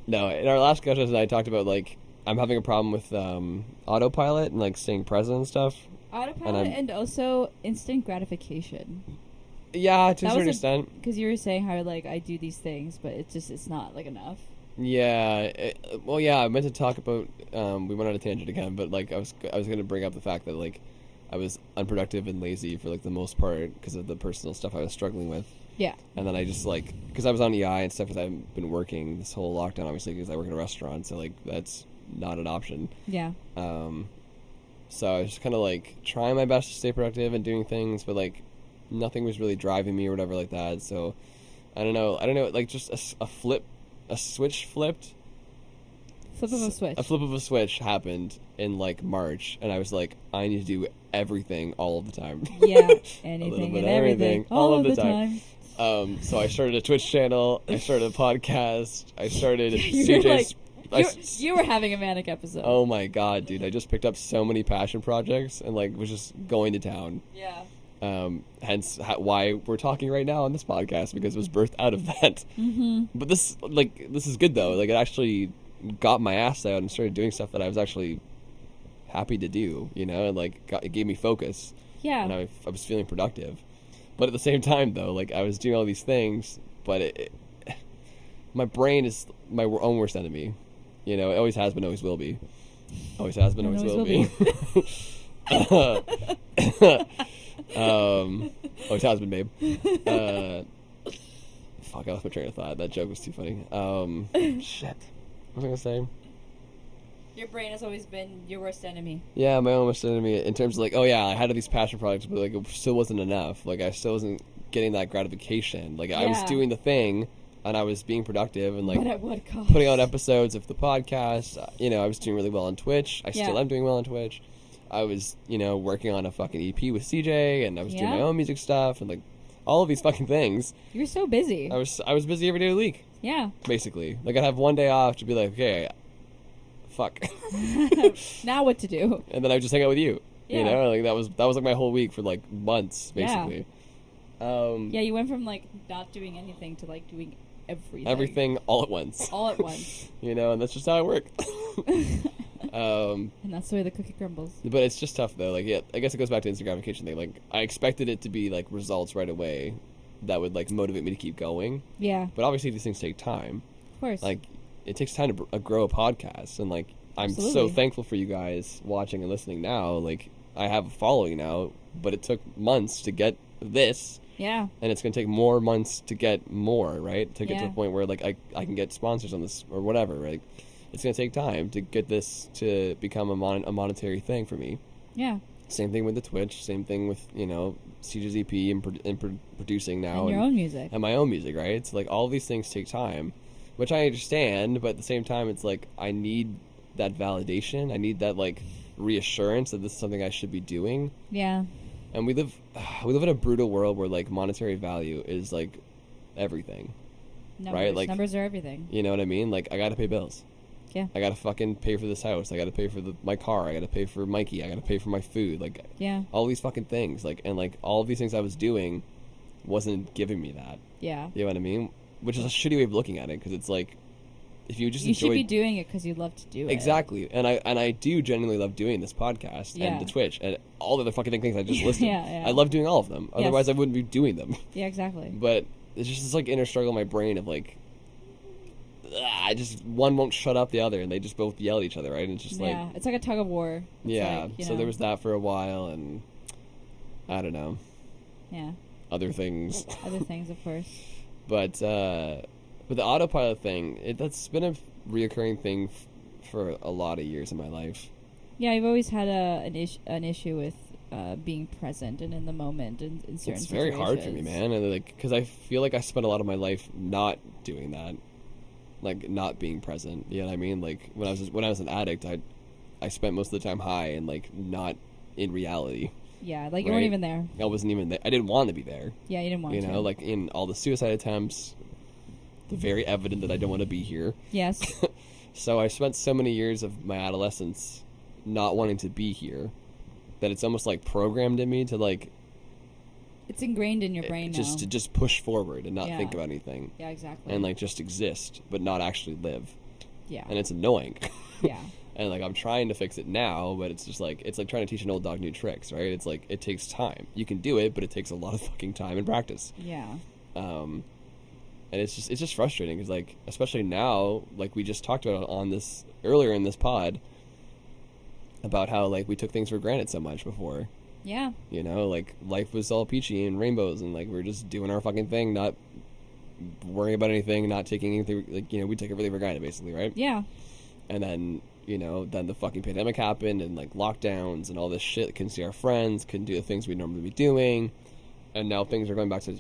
No, in our last couch session, I talked about like I'm having a problem with autopilot and like staying present and stuff. Autopilot and also instant gratification. Yeah, to a That certain was extent. Because you were saying how like I do these things, but it's not like enough. Yeah. Well, yeah. I meant to talk about. We went on a tangent again, but like I was going to bring up the fact that like I was unproductive and lazy for like the most part because of the personal stuff I was struggling with. Yeah. And then I just like because I was on EI and stuff because I've been working this whole lockdown obviously because I work in a restaurant, so like that's not an option. Yeah. So I was just kind of like trying my best to stay productive and doing things, but like nothing was really driving me or whatever like that. So I don't know. Like just a switch flipped. Flip of a switch. A flip of a switch happened in like March, and I was like, I need to do everything all of the time. Yeah, A anything little bit and of everything all of the time. So I started a Twitch channel. I started a podcast. I started You're CJ's. you were having a manic episode. Oh my god, dude! I just picked up so many passion projects and like was just going to town. Yeah. Hence why we're talking right now on this podcast because it was birthed out of that. Mm-hmm. But this is good though. Like it actually got my ass out and started doing stuff that I was actually happy to do. And like it gave me focus. Yeah. And I was feeling productive. But at the same time though, like I was doing all these things, but my brain is my own worst enemy. It always has been, always will be. Always has been, always will be. Always has been, babe. Fuck, I lost my train of thought. That joke was too funny. Shit. What was I gonna say? Your brain has always been your worst enemy. Yeah, my own worst enemy in terms of like, oh yeah, I had all these passion projects, but like it still wasn't enough. Like I still wasn't getting that gratification. Like I was Yeah. doing the thing, and I was being productive and like But at what cost? putting out episodes of the podcast. I was doing really well on Twitch. I still Yeah. am doing well on Twitch. I was, working on a fucking EP with CJ, and I was doing Yeah. my own music stuff, and like all of these fucking things. You're so busy. I was busy every day of the week, Yeah. basically. Like I'd have one day off to be like, okay, fuck, Now what to do? and then I would just hang out with you. Yeah. Like that was like my whole week for like months, Yeah. basically. Yeah, you went from like not doing anything to like doing everything. Everything all at once. All at once. And that's just how it worked. And that's the way the cookie crumbles. But it's just tough though. Like, yeah, I guess it goes back to the instant gratification thing. Like, I expected it to be like results right away that would like motivate me to keep going. Yeah. But obviously, these things take time. Of course. Like, it takes time to grow a podcast, and like, I'm so Absolutely. thankful for you guys watching and listening now. Like, I have a following now, but it took months to get this. Yeah. And it's going to take more months to get more, right? To get to Yeah. the point where, like, I can get sponsors on this or whatever, right? It's going to take time to get this to become a monetary thing for me. Yeah. Same thing with the Twitch. Same thing with, CJ's EP and producing now. And your own music. And my own music, right? So, like, all these things take time, which I understand. But at the same time, it's like I need that validation. I need that, like, reassurance that this is something I should be doing. Yeah. And we live in a brutal world where like monetary value is like everything. Numbers. Right? Like, numbers are everything. You know what I mean? Like I gotta pay bills. Yeah. I gotta fucking pay for this house. I gotta pay for my car. I gotta pay for Mikey. I gotta pay for my food. Like Yeah. all these fucking things. Like and like all of these things I was doing wasn't giving me that. Yeah. You know what I mean? Which is a shitty way of looking at it, because it's like, if you just You should be doing it because you love to do it. Exactly. And I do genuinely love doing this podcast and the Twitch and all the other fucking things I just listed. Yeah. I love doing all of them. Otherwise, I wouldn't be doing them. Yeah, exactly. But it's just this like inner struggle in my brain of like, I just, one won't shut up the other, and they just both yell at each other, right? And it's just like, it's like a tug of war. It's so there was that for a while, and I don't know. Yeah. Other things. Other things, of course. But the autopilot thing, that's been a reoccurring thing for a lot of years in my life. Yeah, I've always had an issue with being present and in the moment in certain situations. It's very hard for me, man, and like, because I feel like I spent a lot of my life not doing that, like not being present. You know what I mean? Like when I was an addict, I spent most of the time high and like not in reality. Yeah, like you weren't even there. I wasn't even there. I didn't want to be there. Yeah, you didn't want to. You know, like in all the suicide attempts, the very evident that I don't want to be here. Yes. So I spent so many years of my adolescence not wanting to be here that it's almost like programmed in me to like. It's ingrained in your brain now. To just push forward and not think about anything. Yeah, exactly. And like just exist, but not actually live. Yeah. And it's annoying. Yeah. And like I'm trying to fix it now, but it's just like it's like trying to teach an old dog new tricks, right? It's like it takes time. You can do it, but it takes a lot of fucking time and practice. Yeah. And it's just frustrating because like especially now, like we just talked about on this earlier in this pod about how like we took things for granted so much before. Yeah. You know, like life was all peachy and rainbows, and like we're just doing our fucking thing, not worrying about anything, not taking anything. Like, you know, we take everything for granted, basically, right? Yeah. And then, you know, then the fucking pandemic happened, and like lockdowns and all this shit. Couldn't see our friends, couldn't do the things we'd normally be doing, and now things are going back to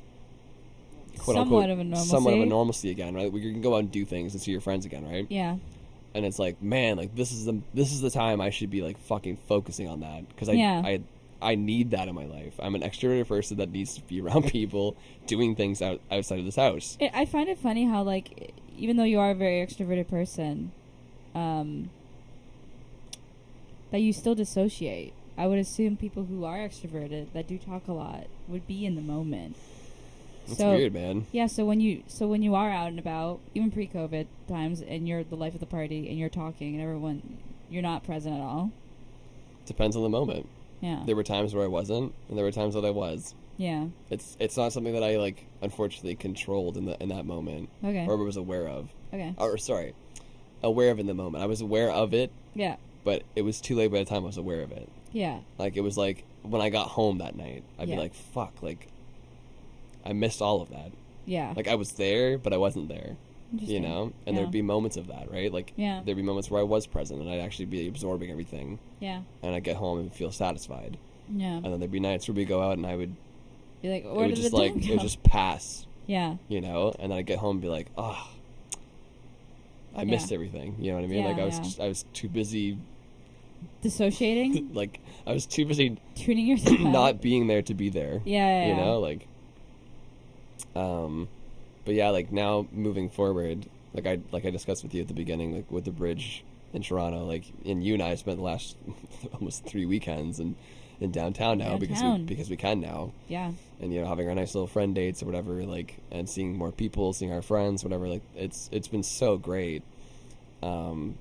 quote somewhat unquote of somewhat of a normalcy again, right? We can go out and do things and see your friends again, right? Yeah. And it's like, man, like this is the time I should be like fucking focusing on that, because I need that in my life. I'm an extroverted person that needs to be around people doing things outside of this house. I find it funny how, like, even though you are a very extroverted person, that you still dissociate. I would assume people who are extroverted, that do talk a lot, would be in the moment. It's weird, man. Yeah, so when you are out and about, even pre-COVID times, and you're the life of the party, and you're talking, and everyone, you're not present at all. Depends on the moment. Yeah. There were times where I wasn't, and there were times that I was. Yeah. It's not something that I like unfortunately controlled in that moment. Okay. Or was aware of. Okay. Or sorry, aware of in the moment. I was aware of it. Yeah. But it was too late by the time I was aware of it. Yeah. Like it was like when I got home that night, I'd be like, "Fuck!" Like I missed all of that. Yeah. Like I was there, but I wasn't there. You know, and there'd be moments of that, right? Like there'd be moments where I was present and I'd actually be absorbing everything. Yeah. And I'd get home and feel satisfied. Yeah. And then there'd be nights where we go out and I would be like, it would just like it would just pass. Yeah. You know, and then I'd get home and be like, oh, I missed everything. You know what I mean? Yeah, like I was too busy dissociating. Like I was too busy tuning yourself out. Not being there to be there. Yeah. You know, like but yeah, like now moving forward, like I discussed with you at the beginning, like with the bridge in Toronto, like and you and I spent the last almost 3 weekends in downtown now because we can now. Yeah. And you know, having our nice little friend dates or whatever, like, and seeing more people, seeing our friends, whatever, like it's been so great. And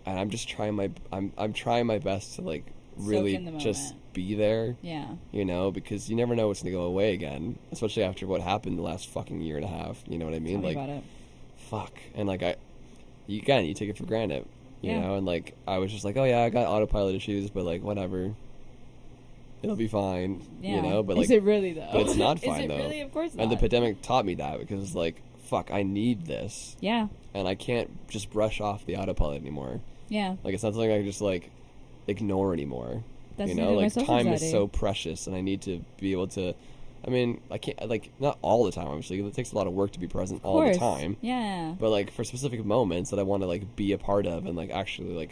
I'm just trying I'm trying my best to like really just be there. Yeah. You know, because you never know what's gonna go away again, especially after what happened the last fucking year and a half. You know what I mean? Tell me like, about it. Fuck. And like you take it for granted. You know, and like I was just like, oh yeah, I got autopilot issues, but like whatever. It'll be fine, you know. But like, is it really though? But it's not fine though. Really? Of course not. And the pandemic taught me that because it's like, fuck, I need this. Yeah. And I can't just brush off the autopilot anymore. Yeah. Like it's not something I can just like ignore anymore. That's you know, like time is so precious, and I need to be able to. I mean, I can't like not all the time. Obviously, it takes a lot of work to be present all the time. Yeah. But like for specific moments that I want to like be a part of, and like actually like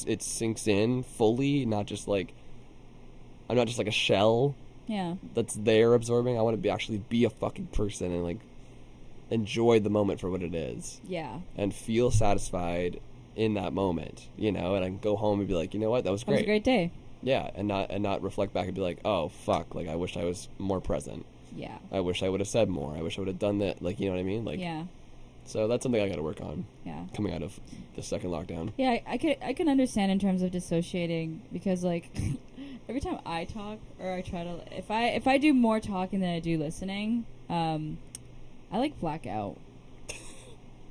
it sinks in fully, not just like. I'm not just like a shell. Yeah. That's there absorbing. I want to actually be a fucking person and like enjoy the moment for what it is. Yeah. And feel satisfied in that moment, you know. And I can go home and be like, you know what, that was great. That was a great day. Yeah, and not reflect back and be like, oh fuck, like I wish I was more present. Yeah. I wish I would have said more. I wish I would have done that. Like, you know what I mean? Like, Yeah. so that's something I got to work on. Yeah. Coming out of the second lockdown. Yeah, I can understand in terms of dissociating because like every time I talk or I try to if I do more talking than I do listening, I like black out,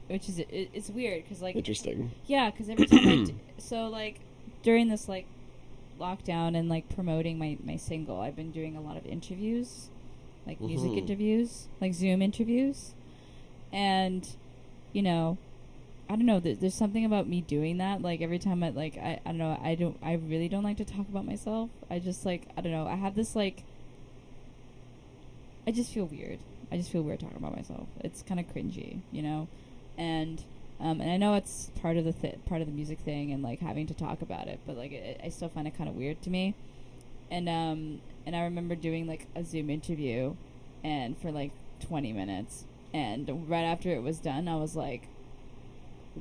which is it's weird because like Interesting. yeah, because every time so like during this like lockdown and like promoting my single, I've been doing a lot of interviews, like music interviews, like Zoom interviews, and you know. I don't know. There's something about me doing that. Like every time I don't know. I really don't like to talk about myself. I just like I don't know. I have this like. I just feel weird. I just feel weird talking about myself. It's kind of cringy, you know, and I know it's part of the music thing and like having to talk about it, but like I still find it kind of weird to me, and I remember doing like a Zoom interview, and for like 20 minutes, and right after it was done, I was like.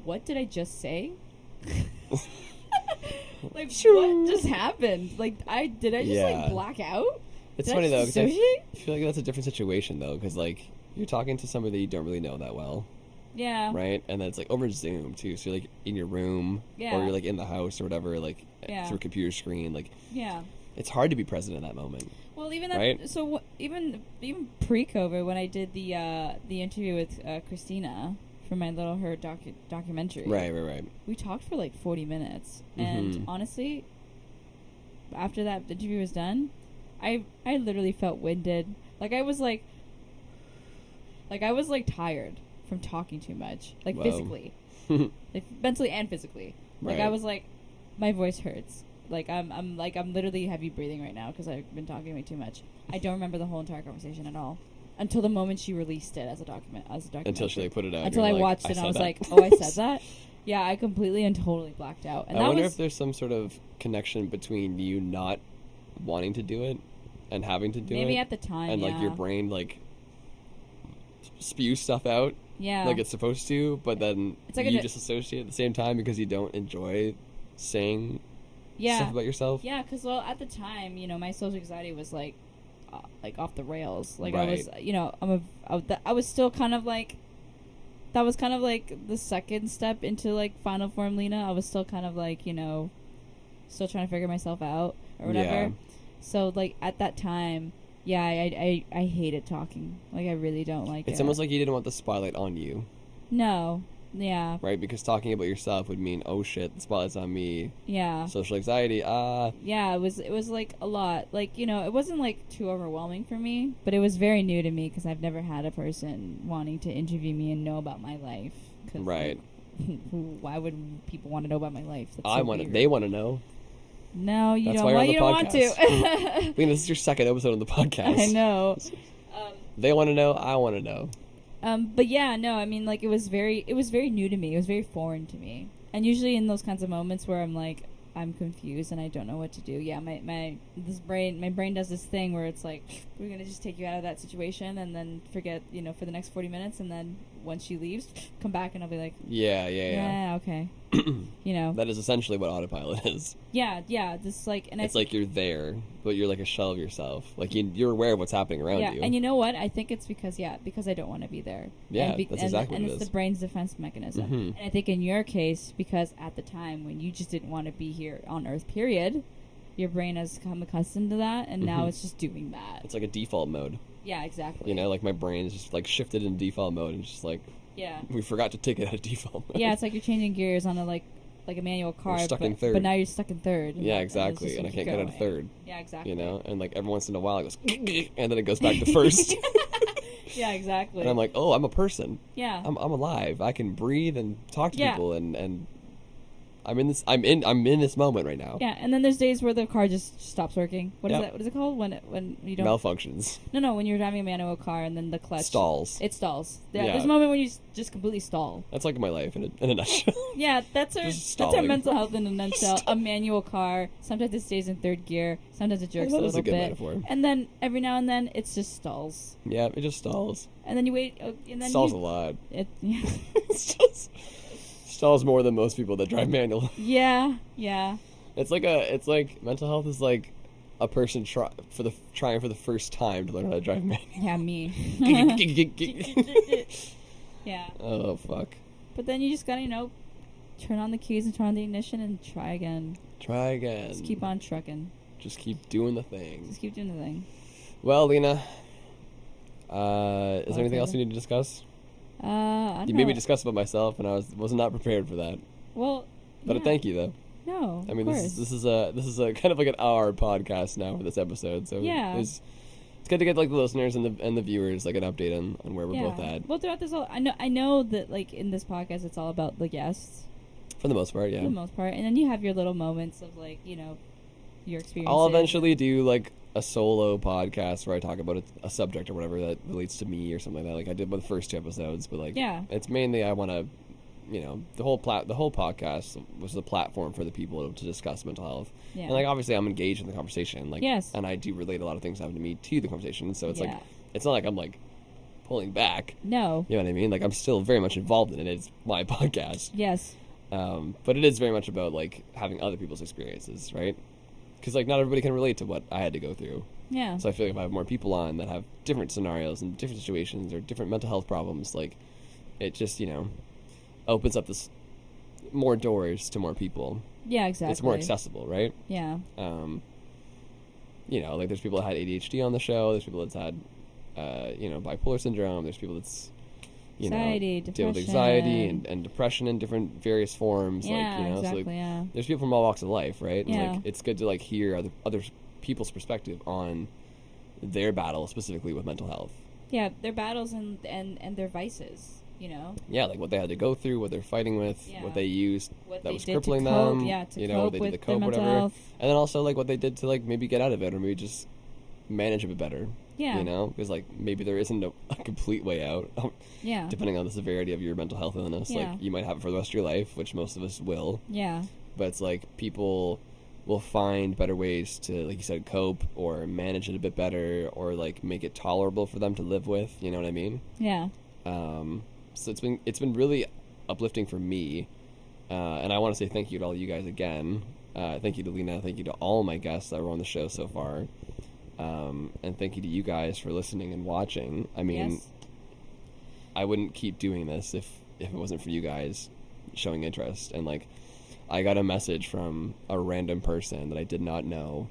What did I just say? Like, what just happened? Like, did I just like black out? It's funny though, because I feel like that's a different situation though, because like you're talking to somebody that you don't really know that well. Yeah. Right, and then it's like over Zoom too, so you're like in your room, or you're like in the house or whatever, like through a computer screen, like. Yeah. It's hard to be present in that moment. Well, even that. Right? So even pre-COVID, when I did the interview with Christina. For my Little Her documentary. Right. We talked for like 40 minutes. And honestly, after that interview was done, I literally felt winded. Like I was like tired from talking too much. Like physically. Like mentally and physically. Like I was like, my voice hurts. Like I'm literally heavy breathing right now because I've been talking way too much. I don't remember the whole entire conversation at all. Until the moment she released it as a document. Until she like, put it out. Until I watched it and I was like, oh, I said that? Yeah, I completely and totally blacked out. And I wonder if there's some sort of connection between you not wanting to do it and having to do it. Maybe at the time, and like your brain like spews stuff out. Yeah. Like it's supposed to, but then it's like you disassociate at the same time because you don't enjoy saying stuff about yourself. Yeah, because well, at the time, you know, my social anxiety was like off the rails. Like I was, you know, I was still kind of like, that was kind of like the second step into like final form Leena. I was still kind of like, you know, still trying to figure myself out or whatever. Yeah. So like at that time, yeah, I hated talking. Like I really don't like it. It's almost like you didn't want the spotlight on you. No. Yeah. Right, because talking about yourself would mean, oh shit, the spotlight's on me. Yeah. Social anxiety, Yeah, it was like a lot. Like, you know, it wasn't like too overwhelming for me, but it was very new to me because I've never had a person wanting to interview me and know about my life. Right. Like, why would people want to know about my life? That's they want to know. No, you don't. Why you don't want to? I mean, this is your second episode on the podcast. I know. They want to know. I want to know. But yeah, no, I mean, like, it was very new to me. It was very foreign to me. And usually in those kinds of moments where I'm like, I'm confused and I don't know what to do. Yeah, my brain does this thing where it's like, we're going to just take you out of that situation and then forget, you know, for the next 40 minutes. And then once she leaves, come back and I'll be like, yeah, okay. You know. That is essentially what autopilot is. Yeah. This like, and it's like you're there, but you're like a shell of yourself. Like you're aware of what's happening around you. Yeah, and you know what? I think it's because I don't want to be there. Yeah, that's exactly what it is. And it's the brain's defense mechanism. And I think in your case, because at the time when you just didn't want to be here on Earth, period, your brain has come accustomed to that, and now it's just doing that. It's like a default mode. Yeah, exactly. You know, like my brain's just like shifted in default mode, and just like we forgot to take it out of default mode. Yeah, it's like you're changing gears on a a manual car, in third. But now you're stuck in third. Yeah, exactly, and I can't get out of third. Yeah, exactly. You know, and like every once in a while it goes, and then it goes back to first. Yeah, exactly. And I'm like, oh, I'm a person. Yeah, I'm alive. I can breathe and talk to people, and I'm in this moment right now. Yeah, and then there's days where the car just stops working. What is that? What is it called when you don't malfunctions? No, when you're driving a manual car and then the clutch stalls. It stalls. Yeah, there's a moment when you just completely stall. That's like my life in a nutshell. Yeah, that's our mental health in a nutshell. A manual car. Sometimes it stays in third gear. Sometimes it jerks a little bit. Metaphor. And then every now and then it just stalls. Yeah, it just stalls. And then you wait. And then stalls a lot. It's just stalls more than most people that drive manual. Yeah. It's like mental health is like a person trying for the first time to learn how to drive manual. Yeah, me. Yeah. Oh fuck. But then you just gotta, turn on the keys and turn on the ignition and try again. Try again. Just keep on trucking. Just keep doing the thing. Just keep doing the thing. Well, Leena, is there anything else we need to discuss? I You made me discuss about myself, and I was not prepared for that. Well, but a thank you though. No, I mean, of this is a kind of like an hour podcast now for this episode. So yeah, it's good to get like the listeners and the viewers like an update on where we're both at. Well, throughout this whole, I know that like in this podcast, it's all about the guests. For the most part, yeah. For the most part, and then you have your little moments of like your experiences. I'll eventually do like a solo podcast where I talk about a subject or whatever that relates to me or something like that. Like I did with the first 2 episodes, but like it's mainly I want to, the whole podcast was a platform for the people to discuss mental health. Yeah. And like obviously I'm engaged in the conversation. Like and I do relate a lot of things that happen to me to the conversation. So it's like it's not like I'm like pulling back. No. You know what I mean? Like I'm still very much involved in it. It's my podcast. Yes. But it is very much about like having other people's experiences, right? Because like not everybody can relate to what I had to go through. Yeah. So I feel like if I have more people on that have different scenarios and different situations or different mental health problems, like it just opens up this more doors to more people. Yeah, exactly. It's more accessible, right? Yeah. Like there's people that had ADHD on the show. There's people that's had, bipolar syndrome. There's people that's anxiety, deal with anxiety and depression in different various forms. Yeah, exactly. So yeah. There's people from all walks of life, right? Yeah. And, like it's good to like hear other people's perspective on their battle, specifically with mental health. Yeah, their battles and their vices. Yeah, like what they had to go through, what they're fighting with, what they used that was crippling them. Yeah, to cope what they did to cope, whatever. Health. And then also like what they did to like maybe get out of it or maybe just manage a bit better. Yeah. Because like maybe there isn't a complete way out. Yeah. Depending on the severity of your mental health illness. Yeah. Like you might have it for the rest of your life, which most of us will. Yeah. But it's like people will find better ways to, like you said, cope or manage it a bit better or like make it tolerable for them to live with. You know what I mean? Yeah. So it's been really uplifting for me, and I want to say thank you to all you guys again. Thank you to Leena. Thank you to all my guests that were on the show so far, and thank you to you guys for listening and watching. I mean, I wouldn't keep doing this if it wasn't for you guys showing interest. And like, I got a message from a random person that I did not know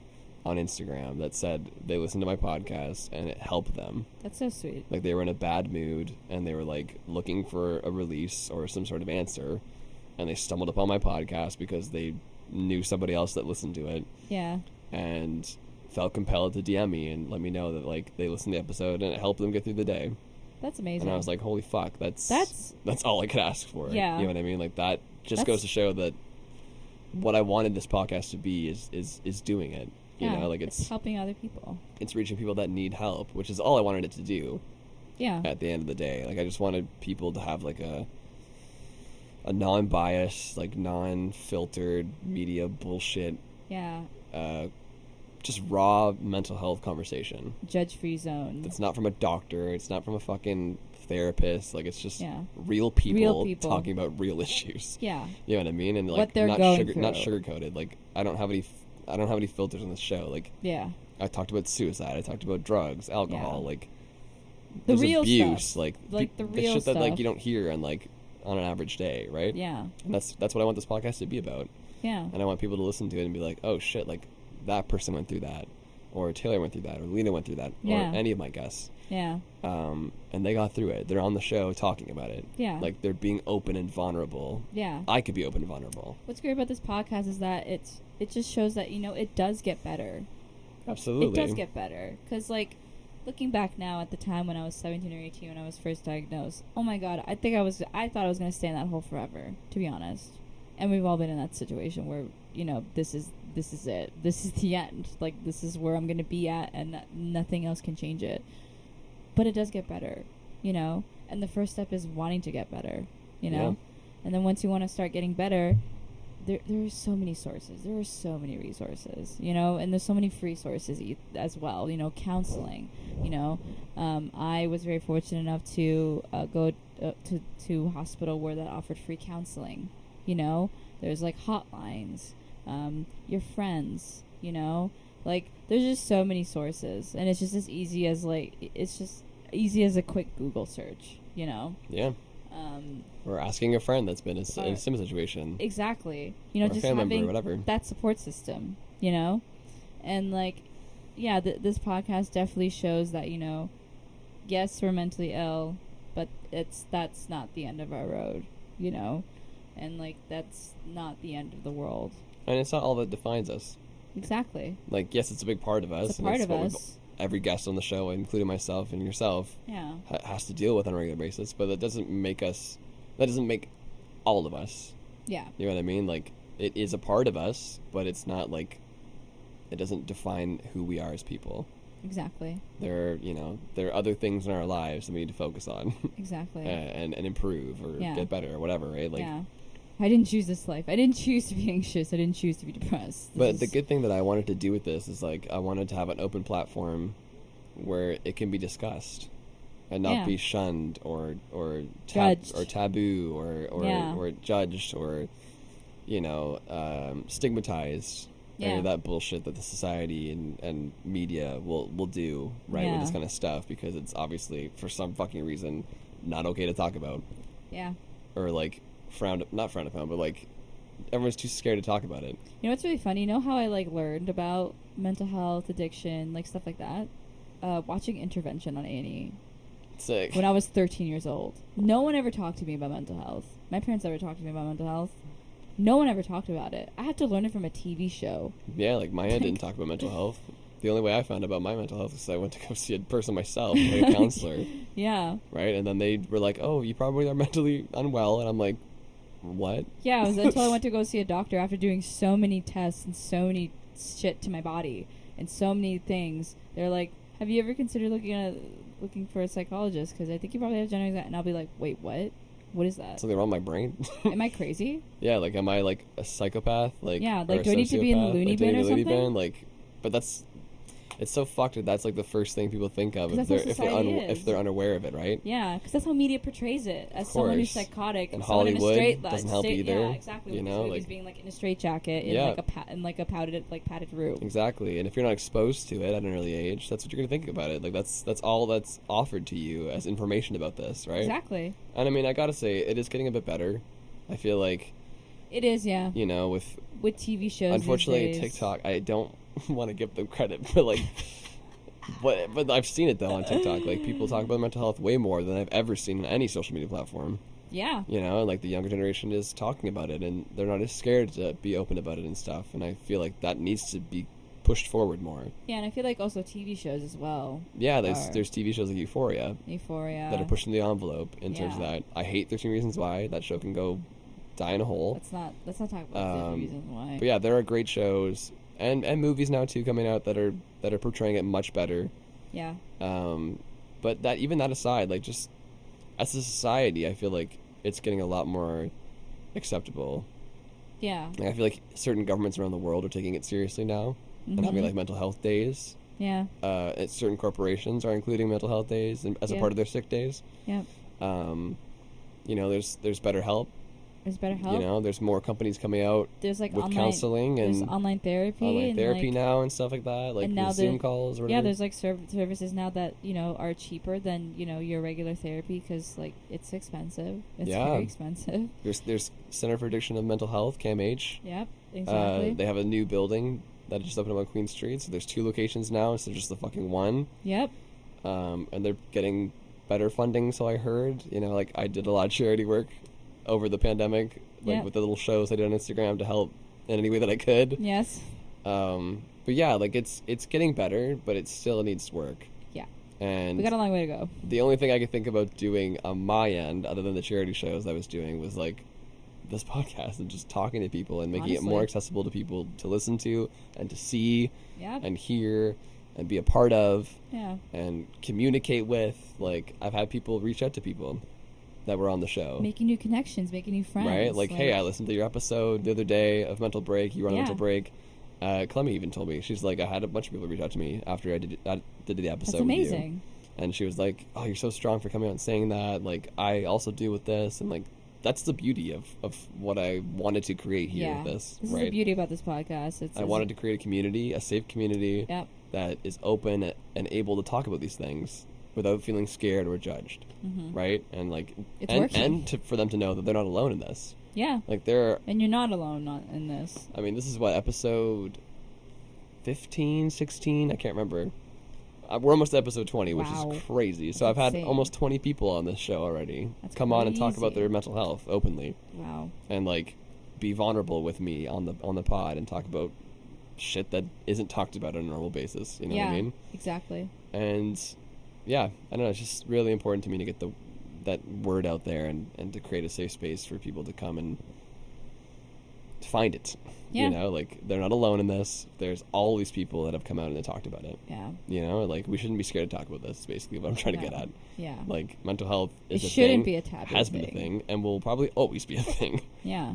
on Instagram that said they listened to my podcast and it helped them. That's so sweet. Like they were in a bad mood and they were like looking for a release or some sort of answer, and they stumbled upon my podcast because they knew somebody else that listened to it. Yeah. And felt compelled to DM me and let me know that like they listened to the episode and it helped them get through the day. That's amazing. And I was like, holy fuck, that's all I could ask for. Yeah. You know what I mean? Like that just goes to show that what I wanted this podcast to be is doing it. You know, like it's helping other people. It's reaching people that need help, which is all I wanted it to do. Yeah. At the end of the day, like I just wanted people to have like a non-biased, like non-filtered media bullshit. Yeah. Just raw mental health conversation. Judge-free zone. It's not from a doctor. It's not from a fucking therapist. Like it's just real people talking about real issues. Yeah. You know what I mean? And like what they're not going through. Not sugar-coated. Like I don't have any filters on this show. Like I talked about suicide. I talked about drugs, alcohol. Like the real abuse. Stuff. Like the real shit stuff that like stuff. you don't hear on like on an average day, right? Yeah. And that's what I want this podcast to be about. Yeah. And I want people to listen to it and be like, oh shit, like that person went through that, or Taylor went through that, or Leena went through that, or any of my guests. Yeah. And they got through it. They're on the show talking about it. Yeah. Like they're being open and vulnerable. Yeah. I could be open and vulnerable. What's great about this podcast is that it just shows that it does get better. Absolutely. It does get better because like looking back now at the time when I was 17 or 18 when I was first diagnosed, oh my god, I thought I was going to stay in that hole forever, to be honest. And we've all been in that situation where this is it. This is the end. Like this is where I'm going to be at, and nothing else can change it. But it does get better, and the first step is wanting to get better, and then once you want to start getting better, there are so many sources. There are so many resources, and there's so many free sources as well. Counseling. I was very fortunate enough to go to a hospital where that offered free counseling. There's like hotlines, your friends, Like, there's just so many sources, and it's just as easy as easy as a quick Google search, you know. Yeah. Or asking a friend that's been in a similar situation. Exactly. You know, or just a family having member, whatever. that support system, you know? And, like, yeah, this podcast definitely shows that, you know, yes, we're mentally ill, but that's not the end of our road, you know? And, like, that's not the end of the world. And it's not all that defines us. Exactly. Like, yes, it's a big part of us. It's a part of us. Every guest on the show, including myself and yourself, has to deal with on a regular basis. But that doesn't make all of us. Yeah. You know what I mean? Like, it is a part of us, but it's not like it doesn't define who we are as people. Exactly. There are other things in our lives that we need to focus on. Exactly. and improve or get better or whatever, right? Like, yeah. I didn't choose this life. I didn't choose to be anxious. I didn't choose to be depressed. But the good thing that I wanted to do with this is, like, I wanted to have an open platform where it can be discussed and not be shunned or judged or taboo or judged or, you know, stigmatized. Yeah. Any of that bullshit that the society and media will do, right, with this kind of stuff, because it's obviously, for some fucking reason, not okay to talk about. Yeah. Or, like, not frowned upon, but, like, everyone's too scared to talk about it. You know what's really funny? You know how I, like, learned about mental health, addiction, like, stuff like that? Watching Intervention on A&E. Sick. When I was 13 years old. No one ever talked to me about mental health. My parents never talked to me about mental health. No one ever talked about it. I had to learn it from a TV show. Yeah, like, my aunt didn't talk about mental health. The only way I found out about my mental health is I went to go see a person myself, like a counselor. Yeah. Right? And then they were like, oh, you probably are mentally unwell. And I'm like, what? Yeah, it was until I went to go see a doctor after doing so many tests and so many shit to my body and so many things. They're like, have you ever considered looking for a psychologist? Because I think you probably have general anxiety. And I'll be like, wait, what? What is that? Something wrong with my brain? Am I crazy? Yeah, like, am I, like, a psychopath? Like, yeah, like, do I need to be in the loony bin or something? Like, but it's so fucked that that's, like, the first thing people think of if they're unaware of it, right? Yeah, because that's how media portrays it, as someone who's psychotic and someone Hollywood in a doesn't help either. Yeah, exactly. You know, like, being like in a straitjacket in like a padded room. Exactly, and if you're not exposed to it at an early age, that's what you're gonna think about it. Like, that's all that's offered to you as information about this, right? Exactly. And I mean, I gotta say, it is getting a bit better. I feel like it is, yeah. You know, with TV shows. Unfortunately, TikTok, I don't want to give them credit, but like. But I've seen it, though, on TikTok. Like, people talk about mental health way more than I've ever seen on any social media platform. Yeah. You know, and, like, the younger generation is talking about it, and they're not as scared to be open about it and stuff. And I feel like that needs to be pushed forward more. Yeah, and I feel like also TV shows as well. Yeah, there's TV shows like Euphoria. That are pushing the envelope in terms of that. I hate 13 Reasons Why. That show can go die in a hole. Let's not talk about 13 Reasons Why. But yeah, there are great shows and movies now too coming out that are portraying it much better. Yeah. But that aside, like, just as a society, I feel like it's getting a lot more acceptable. Yeah. Like, I feel like certain governments around the world are taking it seriously now and having, like, mental health days. Yeah. Certain corporations are including mental health days as a part of their sick days. Yeah. You know, there's BetterHelp. There's BetterHelp. You know, there's more companies coming out. There's like with counseling and there's online therapy. Now and stuff like that. Like, and now Zoom calls or whatever. Yeah, there's like services now that, you know, are cheaper than, you know, your regular therapy because, like, it's expensive. It's very expensive. There's Center for Addiction and Mental Health, CAMH. Yep, exactly. They have a new building that just opened up on Queen Street. So there's 2 locations now instead of just the fucking one. Yep. And they're getting better funding, so I heard. You know, like, I did a lot of charity work over the pandemic, like, with the little shows I did on Instagram to help in any way that I could. Yes. But yeah, like, it's getting better, but it still needs work. Yeah. And we got a long way to go. The only thing I could think about doing on my end, other than the charity shows I was doing, was, like, this podcast and just talking to people and making it more accessible to people to listen to and to see and hear and be a part of and communicate with. Like, I've had people reach out to people that were on the show. Making new connections, making new friends. Right? Like, hey, I listened to your episode the other day of Mental Break. You were on Mental Break. Clemmy even told me. She's like, I had a bunch of people reach out to me after I did the episode. That's amazing. With you. And she was like, oh, you're so strong for coming out and saying that. Like, I also deal with this. And, like, that's the beauty of what I wanted to create here with this. This right? is the beauty about this podcast. I wanted to create a community, a safe community Yep. that is open and able to talk about these things without feeling scared or judged, right? And like, It's working. for them to know that they're not alone in this. Yeah. Like And you're not alone in this. I mean, this is what, episode 15, 16? I can't remember. We're almost at episode 20, which is crazy. So That's I've had insane. almost 20 people on this show already That's come on and talk about crazy. their mental health openly. Wow. And like be vulnerable with me on the pod and talk about shit that isn't talked about on a normal basis. You know what I mean? Exactly. And yeah, I don't know. It's just really important to me to get that word out there and to create a safe space for people to come and find it. Yeah. You know, like they're not alone in this. There's all these people that have come out and they talked about it. Yeah. You know, like we shouldn't be scared to talk about this. Is basically what I'm trying to get at. Yeah. Like mental health is It a shouldn't thing, be a taboo has been a thing. thing, and will probably always be a thing. Yeah.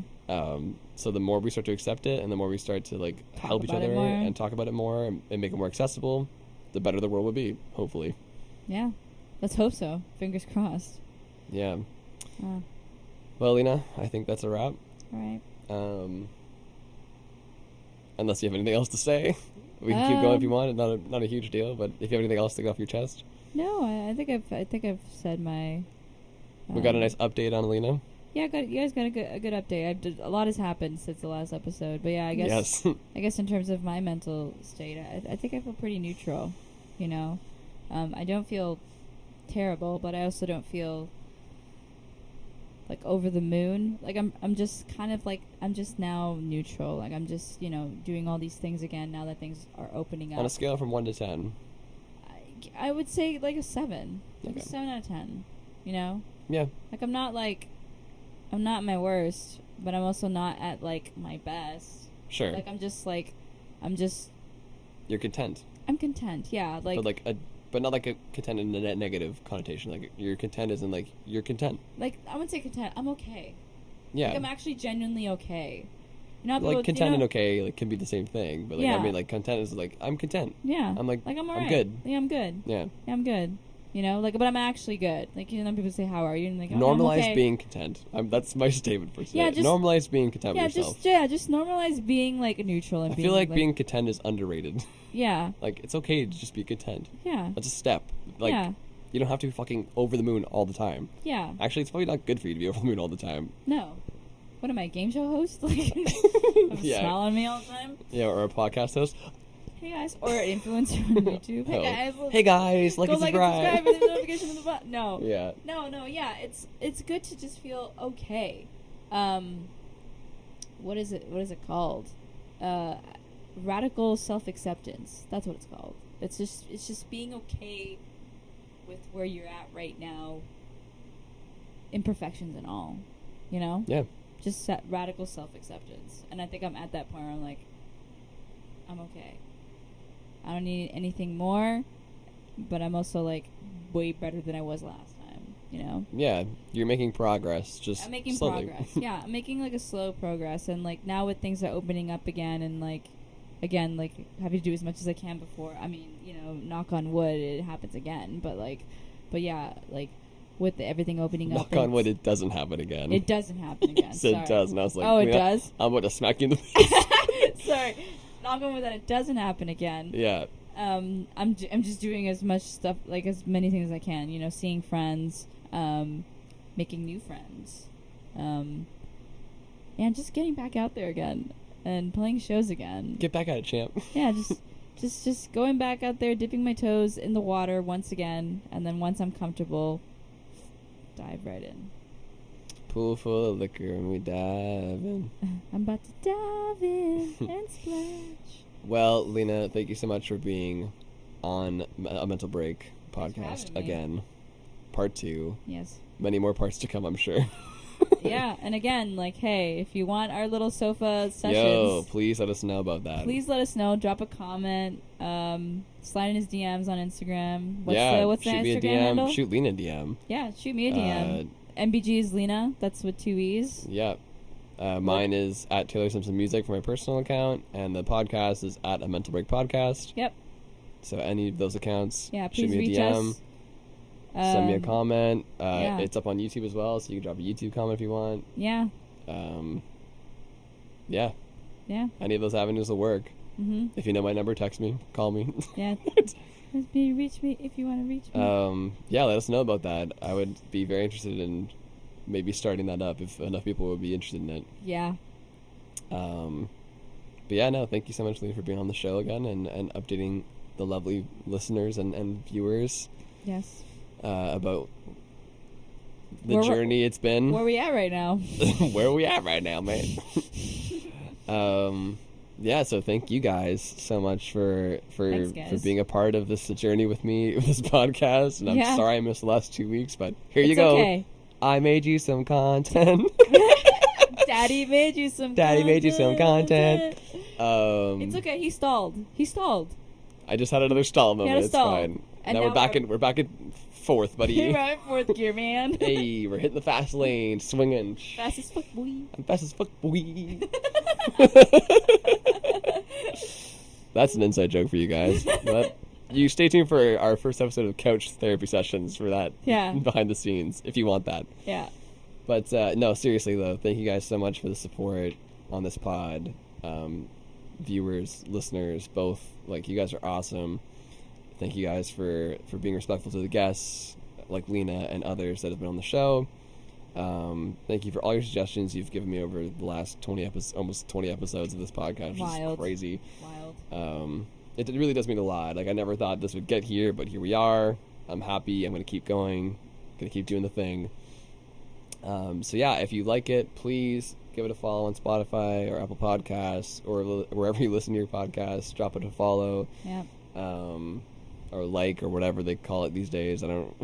So the more we start to accept it, and the more we start to like Talk help each about it other more. and talk about it more and make it more accessible, the better the world will be. Hopefully. Yeah. Let's hope so. Fingers crossed. Yeah. All Well, Leena, I think that's a wrap. right. Unless you have anything else to say, we can keep going if you want. Not a huge deal, but if you have anything else to get off your chest, No, I think I've said my. we got a nice update on Leena. Yeah, you guys got a good update. A lot has happened since the last episode, but yeah, I guess Yes. I guess in terms of my mental state, I think I feel pretty neutral. You know, I don't feel terrible, but I also don't feel like over the moon. Like I'm just kind of like I'm just now neutral. Like I'm just doing all these things again now that things are opening up. On a scale from 1 to 10. I would say like a 7, like Okay. a 7 out of 10. You know. Yeah. Like I'm not at my worst, but I'm also not at like my best. Sure. Like I'm You're content. I'm content. Yeah. But not like a content in a negative connotation. Like you're content as in like you're content. Like I wouldn't say content. I'm okay. Yeah. Like I'm actually genuinely okay. Not Like people, content and okay like can be the same thing, but like Yeah. I mean like content is like I'm content. Yeah. I'm like I'm alright. I'm good. Yeah, I'm good. Yeah. Yeah, I'm good. But I'm actually good. Like people say, "How are you?" And like, "Oh, I'm Normalize okay." being content. That's my statement for today. Yeah, just- normalize being content with yourself. just normalize being like neutral and I being feel like being content is underrated. Yeah. Like it's okay to just be content. Yeah. That's a step. Like Yeah. you don't have to be fucking over the moon all the time. Yeah. Actually, it's probably not good for you to be over the moon all the time. No. What am I, a game show host? Like, Yeah. smile on me all the time? Yeah, or a podcast host. Hey guys, or an influencer on YouTube. Hey Oh. guys, Hey guys, like go and like and subscribe. subscribe and the notification in the button. No, Yeah. no, yeah. It's good to just feel okay. What is it called? Radical self-acceptance. That's what it's called. It's just being okay with where you're at right now, imperfections and all. You know? Yeah. Just radical self-acceptance. And I think I'm at that point where I'm like, I'm okay. I don't need anything more, but I'm also like way better than I was last time, Yeah, you're making progress. Just I'm making slowly. progress. Yeah, I'm making like a slow progress, and like now with things are opening up again, and like again, like having to do as much as I can before. I mean, knock on wood, it happens again, but yeah, like with everything opening up. Knock on wood, it doesn't happen again. It doesn't happen again. Yes, it Sorry. does, and I was like, oh, it "Yeah, does. I'm about to smack you in the face. Sorry, knock on wood that it doesn't happen again. Yeah. I'm just doing as much stuff, like as many things as I can, seeing friends, making new friends, and just getting back out there again and playing shows again. Get back at it, champ. Yeah, just going back out there, dipping my toes in the water once again, and then once I'm comfortable, dive right in. Pool full of liquor and we dive in. I'm about to dive in and splash. Well, Leena, thank you so much for being on a Mental Break Thanks for podcast having me. again. Part 2. Yes. Many more parts to come, I'm sure. Yeah, and again, like, hey, if you want our little sofa sessions, Yo, please let us know about that. please let us know. Drop a comment. Slide in his DMs on Instagram. What's the shoot me a Instagram DM. handle? Shoot Leena a DM. Yeah, shoot me a DM. MBG is Leena. That's with 2 E's. Yeah. Mine is at Taylor Simpson Music for my personal account, and the podcast is at A Mental Break Podcast. Yep. So any of those accounts, Yeah, shoot please me a reach DM. us. Send me a comment. Yeah. It's up on YouTube as well, so you can drop a YouTube comment if you want. Yeah. Yeah. Yeah. Any of those avenues will work. Mm-hmm. If you know my number, text me. Call me. Yeah. Reach me if you want to reach me. Yeah, let us know about that. I would be very interested in maybe starting that up if enough people would be interested in it. Yeah. But yeah, no, thank you so much, Leena, for being on the show again and updating the lovely listeners and viewers Yes. about the journey it's been. Where we at right now? Where are we at right now, man? Yeah, so thank you guys so much for being a part of this journey with me, with this podcast. And I'm sorry I missed the last 2 weeks, but here you go. Okay. I made you some content. Daddy made you some content. It's okay. He stalled. I just had another stall moment. It's fine. And now we're back in fourth, buddy. You're right, fourth gear, man. Hey, we're hitting the fast lane, swinging. Fast as fuck, boy. I'm fast as fuck, boy. That's an inside joke for you guys. But you stay tuned for our first episode of Couch Therapy Sessions for that. Yeah. Behind the scenes, if you want that. Yeah. But no, seriously though, thank you guys so much for the support on this pod. Viewers, listeners, both. Like, you guys are awesome. Thank you guys for being respectful to the guests, like Leena and others that have been on the show. Thank you for all your suggestions you've given me over the last almost 20 episodes of this podcast, which is crazy. Wild. It really does mean a lot. Like, I never thought this would get here, but here we are. I'm happy. I'm going to keep going. Going to keep doing the thing. So yeah, if you like it, please give it a follow on Spotify or Apple Podcasts or wherever you listen to your podcasts. Drop it a follow. Yeah. Or like, or whatever they call it these days. I don't.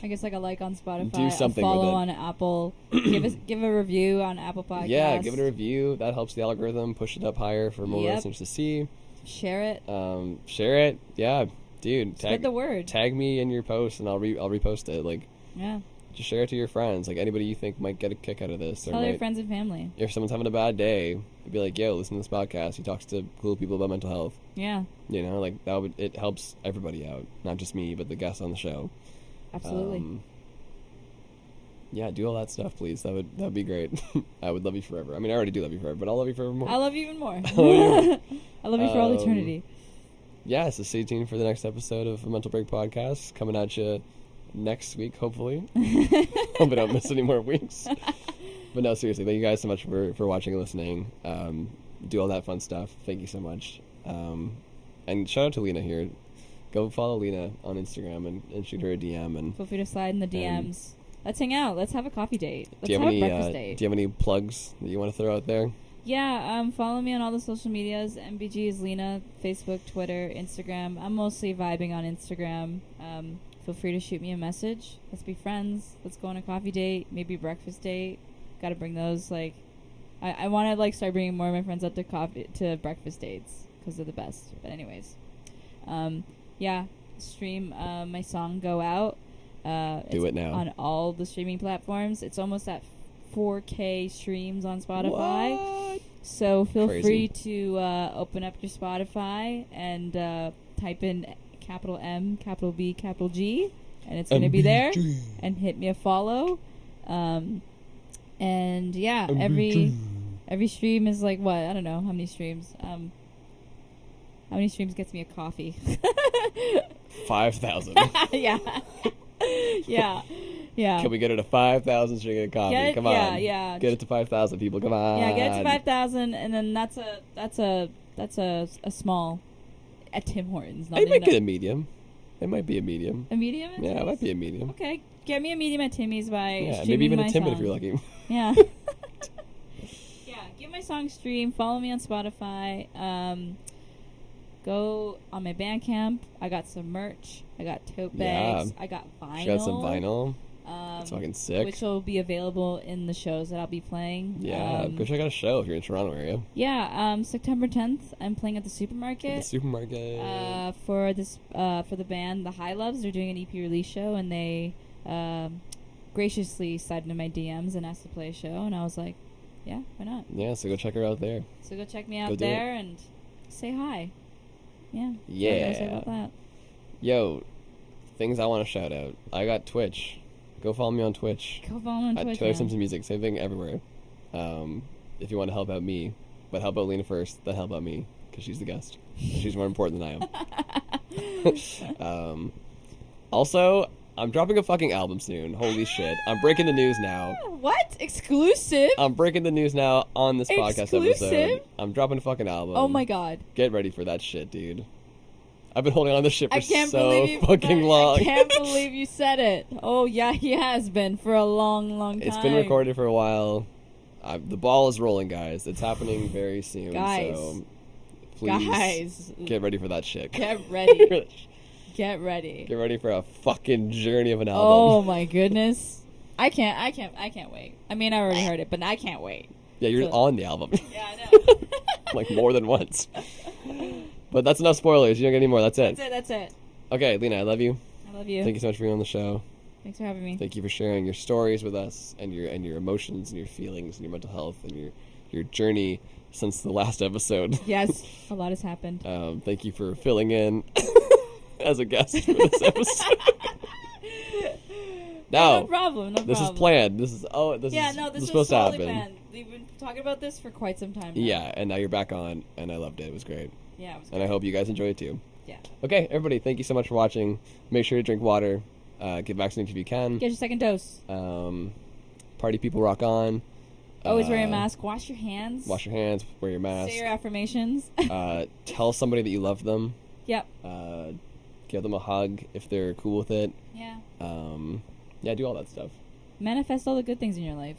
I guess like a like on Spotify. Do something a follow with it. on Apple. give a review on Apple Podcasts. Yeah, give it a review. That helps the algorithm push it up higher for more listeners to see. Share it. Share it. Yeah, dude. Spread the word. Tag me in your post, and I'll repost it. Like, yeah. Just share it to your friends. Like, anybody you think might get a kick out of this. Tell your friends and family. If someone's having a bad day, be like, yo, listen to this podcast. He talks to cool people about mental health. Yeah. You know, like, it helps everybody out. Not just me, but the guests on the show. Absolutely. Yeah, do all that stuff, please. That would be great. I would love you forever. I mean, I already do love you forever, but I'll love you forever more. I love you even more. I love you for all eternity. Yeah, so stay tuned for the next episode of Mental Break Podcast, coming at you next week, hopefully. Hope I don't miss any more weeks. But no, seriously, thank you guys so much for watching and listening. Do all that fun stuff. Thank you so much. And shout out to Leena here. Go follow Leena on Instagram and shoot her a DM. And feel free to slide in the DMs. Let's hang out. Let's have a coffee date. Let's have a breakfast date. Do you have any plugs that you want to throw out there? Yeah, follow me on all the social medias. MBG is Leena. Facebook, Twitter, Instagram. I'm mostly vibing on Instagram. Feel free to shoot me a message. Let's be friends. Let's go on a coffee date. Maybe a breakfast date. Got to bring those. Like, I want to like start bringing more of my friends out to breakfast dates because they're the best. But anyways, yeah. Stream my song "Go Out." Do it now on all the streaming platforms. It's almost at 4K streams on Spotify. What? So feel free to open up your Spotify and type in capital M, capital B, capital G, and it's going to be there. And hit me a follow. And yeah, every stream is like what? I don't know how many streams. How many streams gets me a coffee? 5,000. Yeah. Yeah. Can we get it to 5,000 so you get a coffee? Come on. Yeah. Get it to 5,000, people. Come on. Yeah, get it to 5,000, and then that's a small at Tim Hortons. I might get a medium. It might be a medium. A medium? Yeah, it might be a medium. Okay, get me a medium at Timmy's by maybe even my a Timid song. if you're lucky. Yeah. Yeah, give my song stream. Follow me on Spotify. Go on my Bandcamp. I got some merch. I got tote bags. I got vinyl. She got some vinyl. It's fucking sick. Which will be available in the shows that I'll be playing. Yeah, go check out a show if you're in Toronto area. Yeah, September 10th, I'm playing at the supermarket. For the band The High Loves. They're doing an EP release show, and they graciously slid into my DMs and asked to play a show, and I was like, yeah, why not? Yeah, so go check her out there. So go check me out there and say hi. Yeah. Yeah. What can I say about that? Yo, things I want to shout out. I got Twitch. Go follow me on Twitch. Go follow me on At Twitch. Taylor man. Simpson Music. Same thing everywhere. If you want to help out me, but help out Leena first, then help out me because she's the guest. She's more important than I am. Also, I'm dropping a fucking album soon. Holy shit! I'm breaking the news now. What? Exclusive? I'm breaking the news now on this podcast Exclusive? episode. I'm dropping a fucking album. Oh my god. Get ready for that shit, dude. I've been holding on to this shit for I can't so believe you fucking long. I can't believe you said it. Oh yeah, he has been for a long, long time. It's been recorded for a while. The ball is rolling, guys. It's happening very soon. Guys. So please Guys, get ready for that shit. get ready. Get ready. Get ready for a fucking journey of an album. Oh my goodness. I can't wait. I mean, I already heard it, but I can't wait. Yeah, you're So- on the album. Yeah, I know. Like more than once. But that's enough spoilers. You don't get any more. That's it. That's it. Okay, Leena, I love you. I love you. Thank you so much for being on the show. Thanks for having me. Thank you for sharing your stories with us and your emotions and your feelings and your mental health and your journey since the last episode. Yes, a lot has happened. Thank you for filling in as a guest for this episode. No problem. No this problem. is planned. This is supposed to happen. Planned. We've been talking about this for quite some time now. Yeah, and now you're back on, and I loved it. It was great. Yeah, it was And I hope you guys enjoy it too. Yeah. Okay, everybody, thank you so much for watching. Make sure to drink water. Get vaccinated if you can. Get your second dose. Party people rock on. Always wear a mask. Wash your hands. Wash your hands. Wear your mask. Say your affirmations. Tell somebody that you love them. Yep. Give them a hug if they're cool with it. Yeah. Yeah, do all that stuff. Manifest all the good things in your life.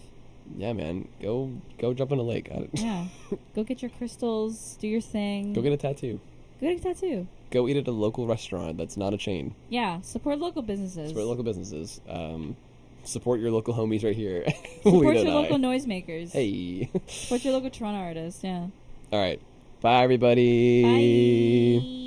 Yeah, man. Go jump in a lake. Yeah. Go get your crystals. Do your thing. Go get a tattoo. Go get a tattoo. Go eat at a local restaurant that's not a chain. Yeah. Support local businesses. Support local businesses. Support your local homies right here. Support your local noisemakers. Hey. Support your local Toronto artists. Yeah. All right. Bye, everybody. Bye.